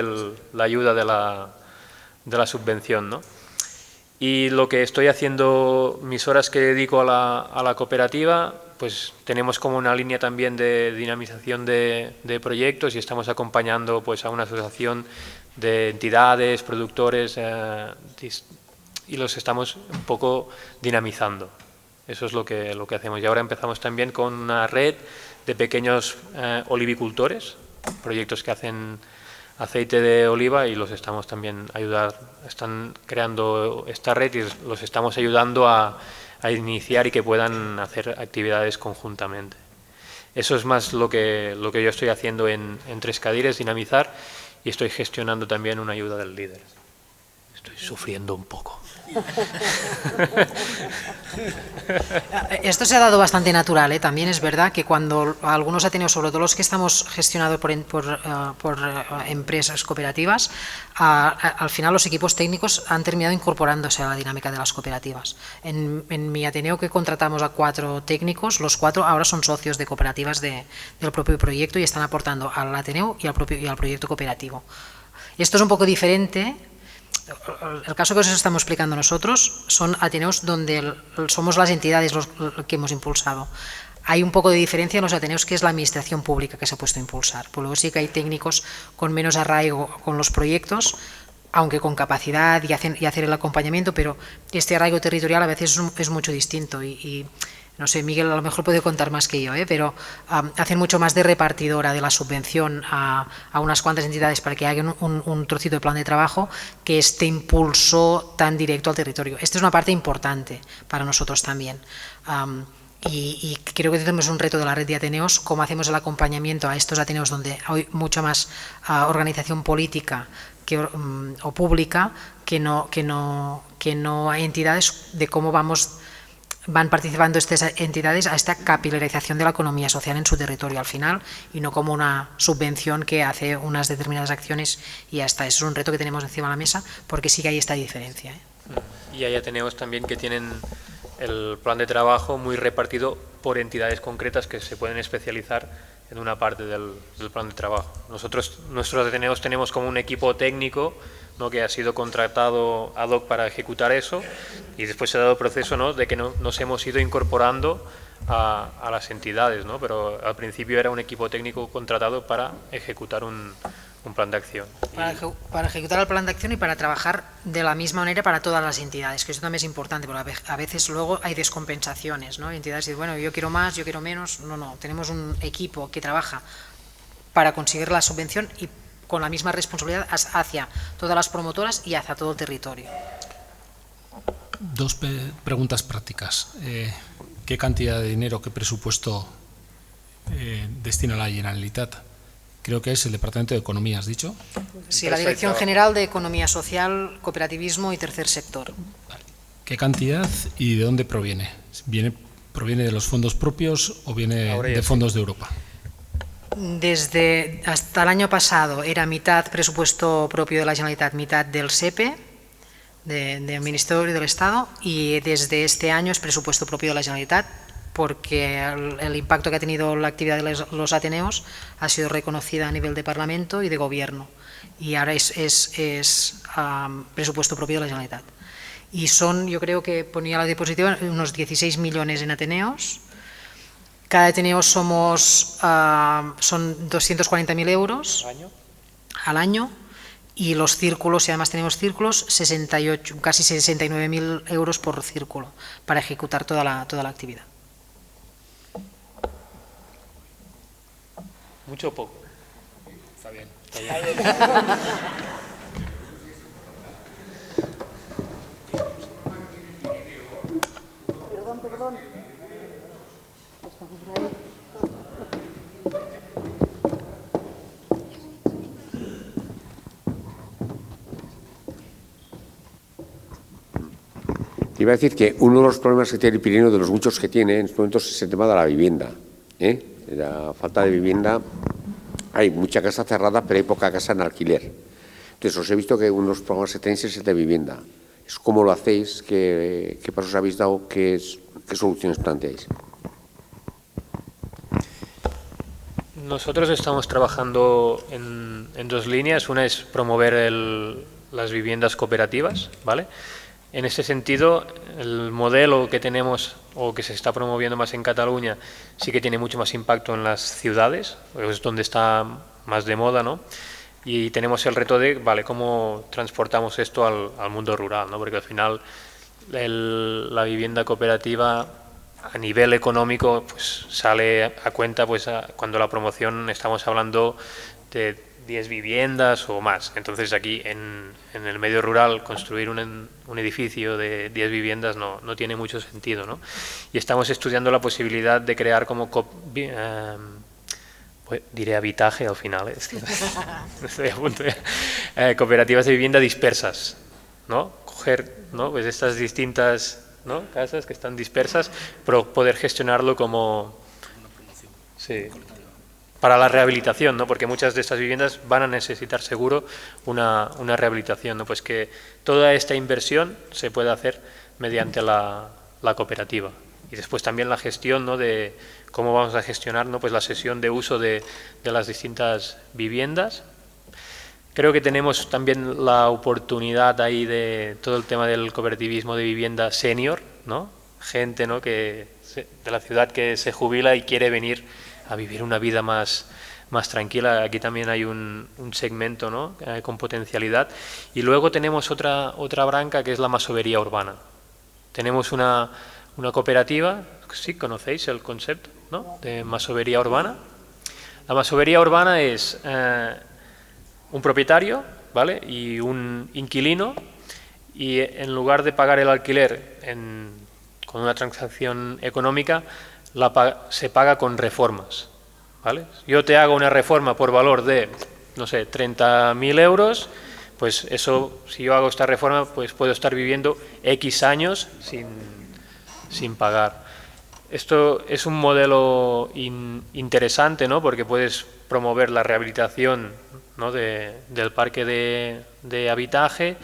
la ayuda de la subvención, ¿no? Y lo que estoy haciendo, mis horas que dedico a la cooperativa, pues tenemos como una línea también de dinamización de proyectos, y estamos acompañando pues a una asociación de entidades, productores, y los estamos un poco dinamizando. Eso es lo que hacemos. Y ahora empezamos también con una red de pequeños olivicultores, proyectos que hacen aceite de oliva, y los estamos también están creando esta red y los estamos ayudando a iniciar y que puedan hacer actividades conjuntamente. Eso es más lo que yo estoy haciendo en Tres Cadires, dinamizar, y estoy gestionando también una ayuda del líder. Estoy sufriendo un poco. Esto se ha dado bastante natural, ¿eh? También es verdad que cuando algunos ateneos, sobre todo los que estamos gestionados por empresas cooperativas, al final los equipos técnicos han terminado incorporándose a la dinámica de las cooperativas. En mi Ateneo, que contratamos a 4 técnicos, los 4 ahora son socios de cooperativas del propio proyecto y están aportando al Ateneo y al proyecto cooperativo. Esto es un poco diferente. El caso que os estamos explicando nosotros son ateneos donde somos las entidades los que hemos impulsado. Hay un poco de diferencia en los ateneos, que es la administración pública que se ha puesto a impulsar. Pues luego sí que hay técnicos con menos arraigo con los proyectos, aunque con capacidad y hacer el acompañamiento, pero este arraigo territorial a veces es mucho distinto, y no sé, Miguel a lo mejor puede contar más que yo, pero hacen mucho más de repartidora de la subvención a unas cuantas entidades para que hagan un trocito de plan de trabajo que este impulso tan directo al territorio. Esta es una parte importante para nosotros también. Y creo que tenemos un reto de la red de Ateneos, cómo hacemos el acompañamiento a estos Ateneos donde hay mucha más organización política o pública que no hay entidades, de cómo van participando estas entidades a esta capilarización de la economía social en su territorio al final, y no como una subvención que hace unas determinadas acciones y ya está. Eso es un reto que tenemos encima de la mesa porque sí que hay esta diferencia. Y hay Ateneos también que tienen el plan de trabajo muy repartido por entidades concretas que se pueden especializar en una parte del plan de trabajo. Nuestros Ateneos tenemos como un equipo técnico, ¿no?, que ha sido contratado ad hoc para ejecutar eso, y después se ha dado el proceso, ¿no?, de que nos hemos ido incorporando a las entidades, ¿no?, pero al principio era un equipo técnico contratado para ejecutar un plan de acción. Para ejecutar el plan de acción y para trabajar de la misma manera para todas las entidades, que eso también es importante, porque a veces luego hay descompensaciones, ¿no? Entidades dicen, bueno, yo quiero más, yo quiero menos. No, tenemos un equipo que trabaja para conseguir la subvención y con la misma responsabilidad hacia todas las promotoras y hacia todo el territorio. Dos preguntas prácticas. ¿Qué cantidad de dinero, qué presupuesto destina la Generalitat? Creo que es el Departamento de Economía, ¿has dicho? Sí, la Dirección General de Economía Social, Cooperativismo y Tercer Sector. ¿Qué cantidad y de dónde proviene? ¿Proviene de los fondos propios o viene de fondos de Europa? Hasta el año pasado era mitad presupuesto propio de la Generalitat, mitad del SEPE, del Ministerio del Estado, y desde este año es presupuesto propio de la Generalitat, porque el impacto que ha tenido la actividad de los Ateneos ha sido reconocida a nivel de Parlamento y de Gobierno, y ahora es presupuesto propio de la Generalitat. Y son, yo creo que ponía la diapositiva, unos 16 millones en Ateneos. Cada Ateneo son 240.000 euros al año, y los círculos, y además tenemos círculos, casi 69.000 euros por círculo para ejecutar toda la actividad. ¿Mucho o poco? Está bien. Perdón. Te iba a decir que uno de los problemas que tiene el Pirineo, de los muchos que tiene en estos momentos, es el tema de la vivienda. La falta de vivienda. Hay mucha casa cerrada, pero hay poca casa en alquiler. Entonces, os he visto que uno de los problemas que tenéis es el de vivienda. ¿Cómo lo hacéis? ¿Qué pasos habéis dado? ¿Qué soluciones planteáis? Nosotros estamos trabajando en dos líneas. Una es promover las viviendas cooperativas, ¿vale? En ese sentido, el modelo que tenemos o que se está promoviendo más en Cataluña sí que tiene mucho más impacto en las ciudades, es donde está más de moda, ¿no? Y tenemos el reto de, vale, cómo transportamos esto al mundo rural, ¿no? Porque al final la vivienda cooperativa a nivel económico pues sale a cuenta pues cuando la promoción estamos hablando de 10 viviendas o más. Entonces aquí en el medio rural construir un edificio de 10 viviendas no tiene mucho sentido, ¿no? Y estamos estudiando la posibilidad de crear como diré habitaje al final, estoy a punto cooperativas de vivienda dispersas, ¿no? Coger, ¿no?, pues estas distintas, ¿no?, casas que están dispersas, pero poder gestionarlo como sí, para la rehabilitación, ¿no? Porque muchas de estas viviendas van a necesitar seguro una rehabilitación, ¿no? Pues que toda esta inversión se puede hacer mediante la cooperativa. Y después también la gestión, ¿no?, de cómo vamos a gestionar, ¿no?, pues la sesión de uso de las distintas viviendas. Creo que tenemos también la oportunidad ahí de todo el tema del cooperativismo de vivienda senior, ¿no? Gente, ¿no?, de la ciudad que se jubila y quiere venir a vivir una vida más tranquila. Aquí también hay un segmento, ¿no?, con potencialidad. Y luego tenemos otra branca que es la masovería urbana. Tenemos una cooperativa sí conocéis el concepto, ¿no?, de masovería urbana. La masovería urbana es un propietario, ¿vale?, y un inquilino, y en lugar de pagar el alquiler con una transacción económica, se paga con reformas, ¿vale? Yo te hago una reforma por valor de, no sé, 30.000 euros, pues eso, si yo hago esta reforma, pues puedo estar viviendo X años sin pagar. Esto es un modelo interesante, ¿no?, porque puedes promover la rehabilitación, ¿no?, del parque de habitaje.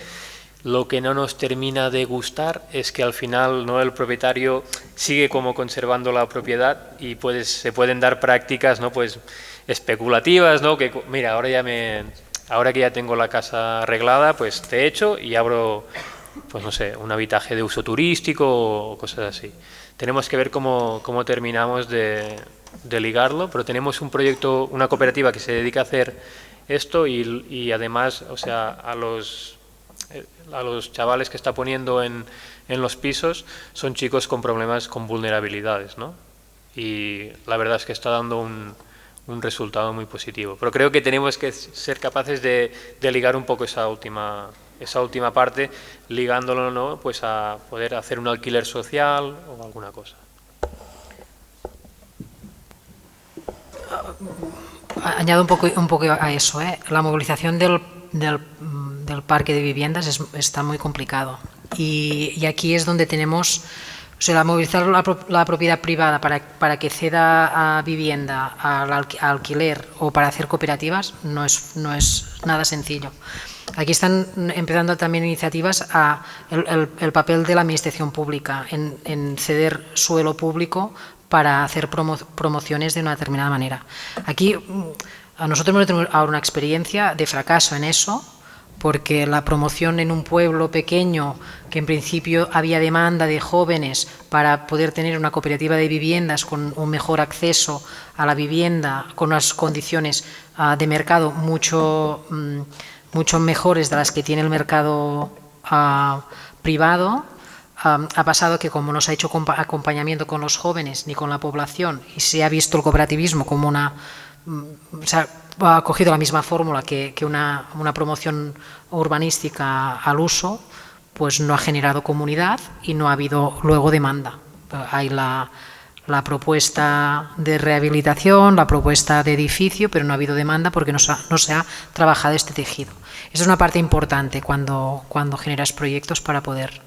Lo que no nos termina de gustar es que al final, ¿no?, el propietario sigue como conservando la propiedad y se pueden dar prácticas, ¿no?, pues especulativas, ¿no?, que mira, ahora que ya tengo la casa arreglada, pues te echo y abro, pues no sé, un habitaje de uso turístico o cosas así. Tenemos que ver cómo terminamos de ligarlo, pero tenemos un proyecto, una cooperativa que se dedica a hacer esto y además, o sea, a los chavales que está poniendo en los pisos son chicos con problemas, con vulnerabilidades, ¿no? Y la verdad es que está dando un resultado muy positivo. Pero creo que tenemos que ser capaces de ligar un poco esa última parte, ligándolo, ¿no?, pues a poder hacer un alquiler social o alguna cosa. Añado un poco a eso, la movilización del parque de viviendas está muy complicado y aquí es donde tenemos, o sea, movilizar la propiedad privada para que ceda a vivienda, al alquiler o para hacer cooperativas no es nada sencillo. Aquí están empezando también iniciativas el papel de la administración pública en ceder suelo público para hacer promociones de una determinada manera. Aquí a nosotros hemos tenido ahora una experiencia de fracaso en eso, porque la promoción en un pueblo pequeño, que en principio había demanda de jóvenes para poder tener una cooperativa de viviendas con un mejor acceso a la vivienda, con unas condiciones de mercado mucho mejores de las que tiene el mercado privado, ha pasado que como no se ha hecho acompañamiento con los jóvenes ni con la población y se ha visto el cooperativismo como ha cogido la misma fórmula que una promoción urbanística al uso, pues no ha generado comunidad y no ha habido luego demanda. Hay la propuesta de rehabilitación, la propuesta de edificio, pero no ha habido demanda porque no se ha trabajado este tejido. Esa es una parte importante cuando generas proyectos para poder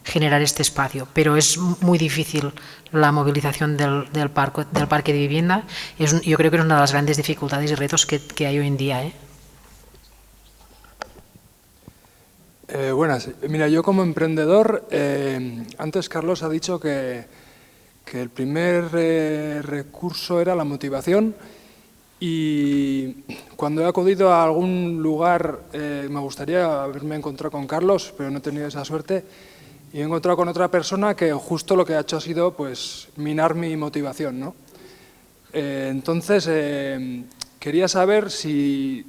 generar este espacio, pero es muy difícil la movilización del parque de vivienda. Yo creo que es una de las grandes dificultades y retos que hay hoy en día. Buenas. Mira, yo como emprendedor, antes Carlos ha dicho que el primer recurso era la motivación, y cuando he acudido a algún lugar, me gustaría haberme encontrado con Carlos, pero no he tenido esa suerte, y he encontrado con otra persona que justo lo que ha hecho ha sido pues minar mi motivación, ¿no? Entonces, quería saber si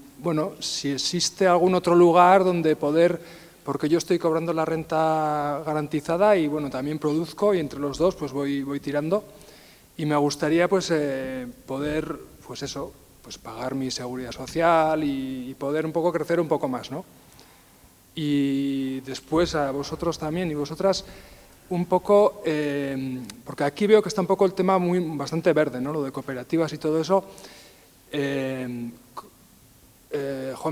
existe algún otro lugar donde poder, porque yo estoy cobrando la renta garantizada y bueno, también produzco, y entre los dos pues voy tirando, y me gustaría pues poder pues pagar mi seguridad social y poder un poco crecer un poco más, ¿no? Y después a vosotros también y vosotras un poco, porque aquí veo que está un poco el tema bastante verde, ¿no?, lo de cooperativas y todo eso.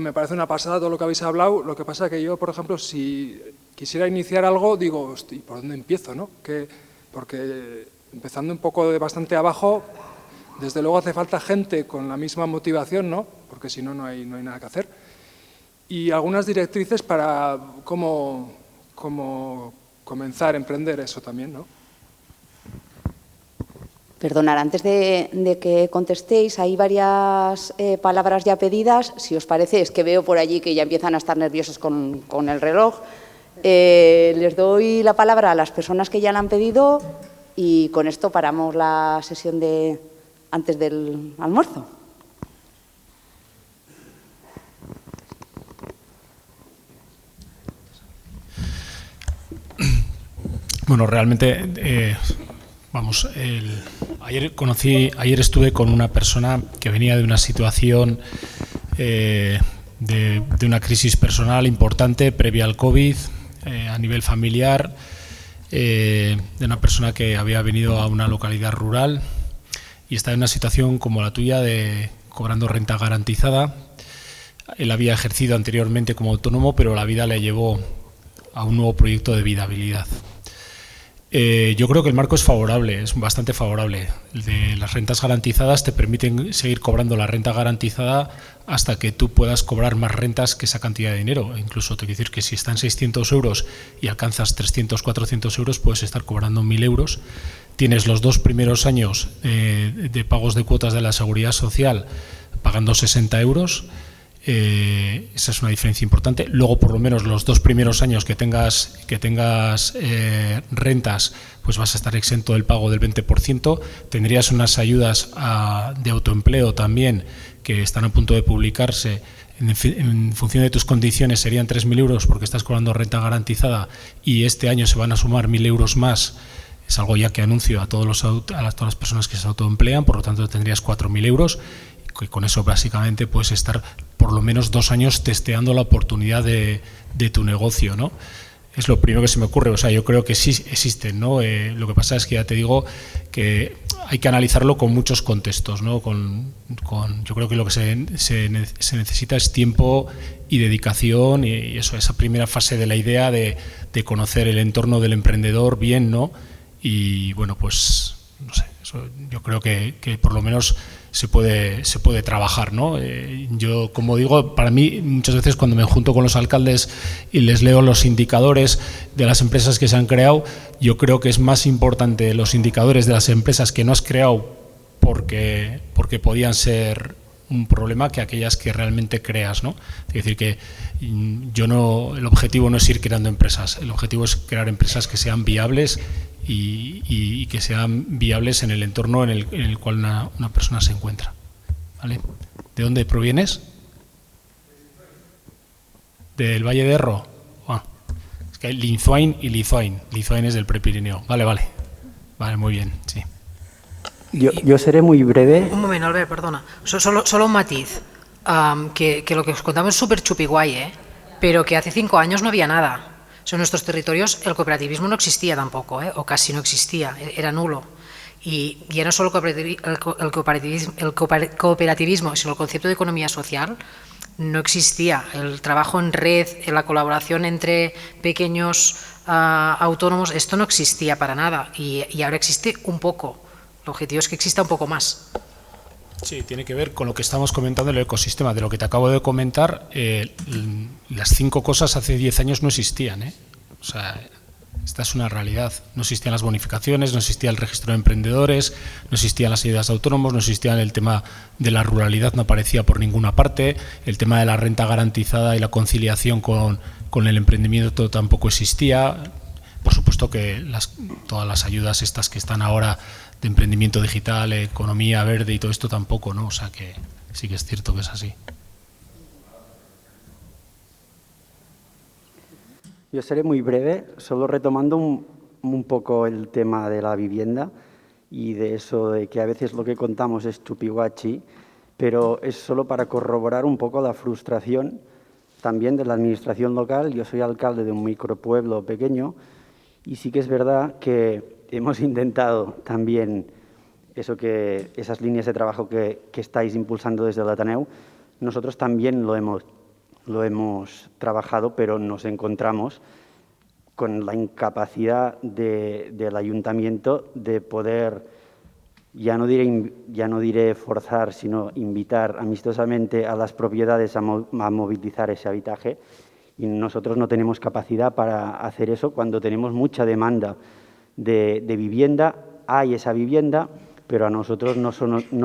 Me parece una pasada todo lo que habéis hablado. Lo que pasa es que yo, por ejemplo, si quisiera iniciar algo, digo, hostia, ¿por dónde empiezo, no? Porque empezando un poco de bastante abajo, desde luego hace falta gente con la misma motivación, ¿no?, porque si no, no hay nada que hacer. Y algunas directrices para cómo comenzar a emprender eso también, ¿no? Perdonad, antes de que contestéis, hay varias palabras ya pedidas. Si os parece, es que veo por allí que ya empiezan a estar nerviosos con el reloj. Les doy la palabra a las personas que ya la han pedido y con esto paramos la sesión antes del almuerzo. Bueno, realmente, ayer estuve con una persona que venía de una situación de una crisis personal importante previa al COVID, a nivel familiar, de una persona que había venido a una localidad rural y está en una situación como la tuya, de cobrando renta garantizada. Él había ejercido anteriormente como autónomo, pero la vida le llevó a un nuevo proyecto de viabilidad. Yo creo que el marco es favorable, es bastante favorable. El de las rentas garantizadas te permiten seguir cobrando la renta garantizada hasta que tú puedas cobrar más rentas que esa cantidad de dinero. Incluso te quiero decir que si están 600 euros y alcanzas 300, 400 euros, puedes estar cobrando 1.000 euros. Tienes los 2 primeros años de pagos de cuotas de la Seguridad Social pagando 60 euros. Esa es una diferencia importante. Luego, por lo menos los 2 primeros años que tengas rentas, pues vas a estar exento del pago del 20%. Tendrías unas ayudas de autoempleo también, que están a punto de publicarse. En función de tus condiciones serían 3.000 euros porque estás cobrando renta garantizada, y este año se van a sumar 1.000 euros más. Es algo ya que anuncio a todas las personas que se autoemplean, por lo tanto tendrías 4.000 euros. Y con eso básicamente puedes estar por lo menos 2 años testeando la oportunidad de tu negocio, ¿no? Es lo primero que se me ocurre. O sea, yo creo que sí existen, ¿no? Lo que pasa es que ya te digo que hay que analizarlo con muchos contextos, ¿no? Yo creo que lo que se necesita es tiempo y dedicación, y eso, esa primera fase de la idea de conocer el entorno del emprendedor bien, ¿no? Y bueno, pues no sé, eso yo creo que por lo menos se puede trabajar, ¿no? Yo, como digo, para mí muchas veces cuando me junto con los alcaldes y les leo los indicadores de las empresas que se han creado, yo creo que es más importante los indicadores de las empresas que no has creado porque podían ser un problema, que aquellas que realmente creas, ¿no? Es decir, que el objetivo no es ir creando empresas, el objetivo es crear empresas que sean viables y que sean viables en el entorno en el cual una persona se encuentra. ¿Vale? ¿De dónde provienes? ¿Del Valle de Erro? Es que hay Linzuain y Lizoain. Lizoain es del Prepirineo. Vale, muy bien, sí. Yo seré muy breve. Un momento, Albert, perdona. Solo un matiz. Que lo que os contamos es súper chupiguay, pero que hace 5 años no había nada. O sea, en nuestros territorios el cooperativismo no existía tampoco, o casi no existía, era nulo. Y ya no solo el cooperativismo, sino el concepto de economía social no existía. El trabajo en red, la colaboración entre pequeños autónomos, esto no existía para nada, y ahora existe un poco. El objetivo es que exista un poco más. Sí, tiene que ver con lo que estamos comentando en el ecosistema. De lo que te acabo de comentar, las 5 cosas hace 10 años no existían, O sea, esta es una realidad. No existían las bonificaciones, no existía el registro de emprendedores, no existían las ayudas de autónomos, no existía el tema de la ruralidad, no aparecía por ninguna parte, el tema de la renta garantizada y la conciliación con el emprendimiento tampoco existía. Por supuesto que todas las ayudas estas que están ahora de emprendimiento digital, economía verde y todo esto tampoco, ¿no? O sea que sí que es cierto que es así. Yo seré muy breve, solo retomando un poco el tema de la vivienda y de eso de que a veces lo que contamos es chupihuachi, pero es solo para corroborar un poco la frustración también de la administración local. Yo soy alcalde de un micropueblo pequeño y sí que es verdad que hemos intentado también esas líneas de trabajo que estáis impulsando desde el Ateneu, nosotros también lo hemos trabajado, pero nos encontramos con la incapacidad del ayuntamiento de poder, ya no diré forzar, sino invitar amistosamente a las propiedades a movilizar ese habitaje, y nosotros no tenemos capacidad para hacer eso cuando tenemos mucha demanda de vivienda. Hay esa vivienda, pero a nosotros no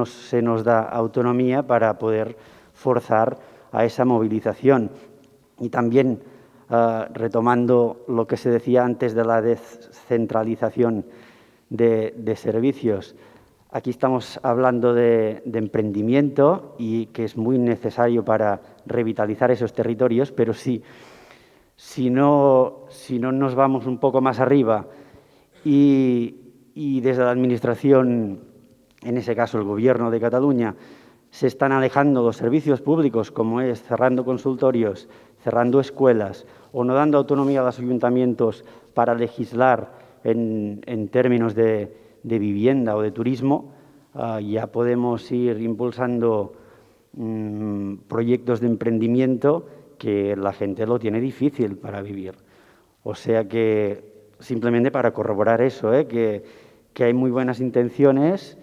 se nos da autonomía para poder forzar a esa movilización. Y también, retomando lo que se decía antes de la descentralización de servicios, aquí estamos hablando de emprendimiento y que es muy necesario para revitalizar esos territorios, pero si no nos vamos un poco más arriba y desde la Administración, en ese caso el Gobierno de Cataluña, se están alejando los servicios públicos, como es cerrando consultorios, cerrando escuelas o no dando autonomía a los ayuntamientos para legislar en términos de vivienda o de turismo, ya podemos ir impulsando proyectos de emprendimiento que la gente lo tiene difícil para vivir. O sea que, simplemente para corroborar eso, que hay muy buenas intenciones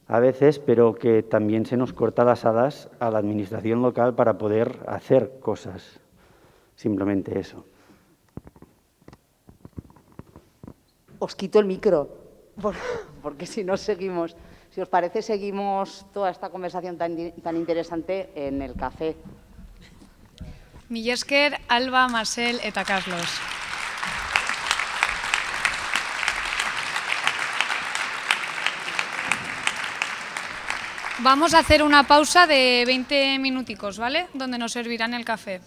a veces, pero que también se nos corta las alas a la administración local para poder hacer cosas. Simplemente eso. Os quito el micro, porque si no seguimos. Si os parece, seguimos toda esta conversación tan interesante en el café. Mila esker, Alba, Marcel eta Carlos. Vamos a hacer una pausa de 20 minuticos, ¿vale? Donde nos servirán el café.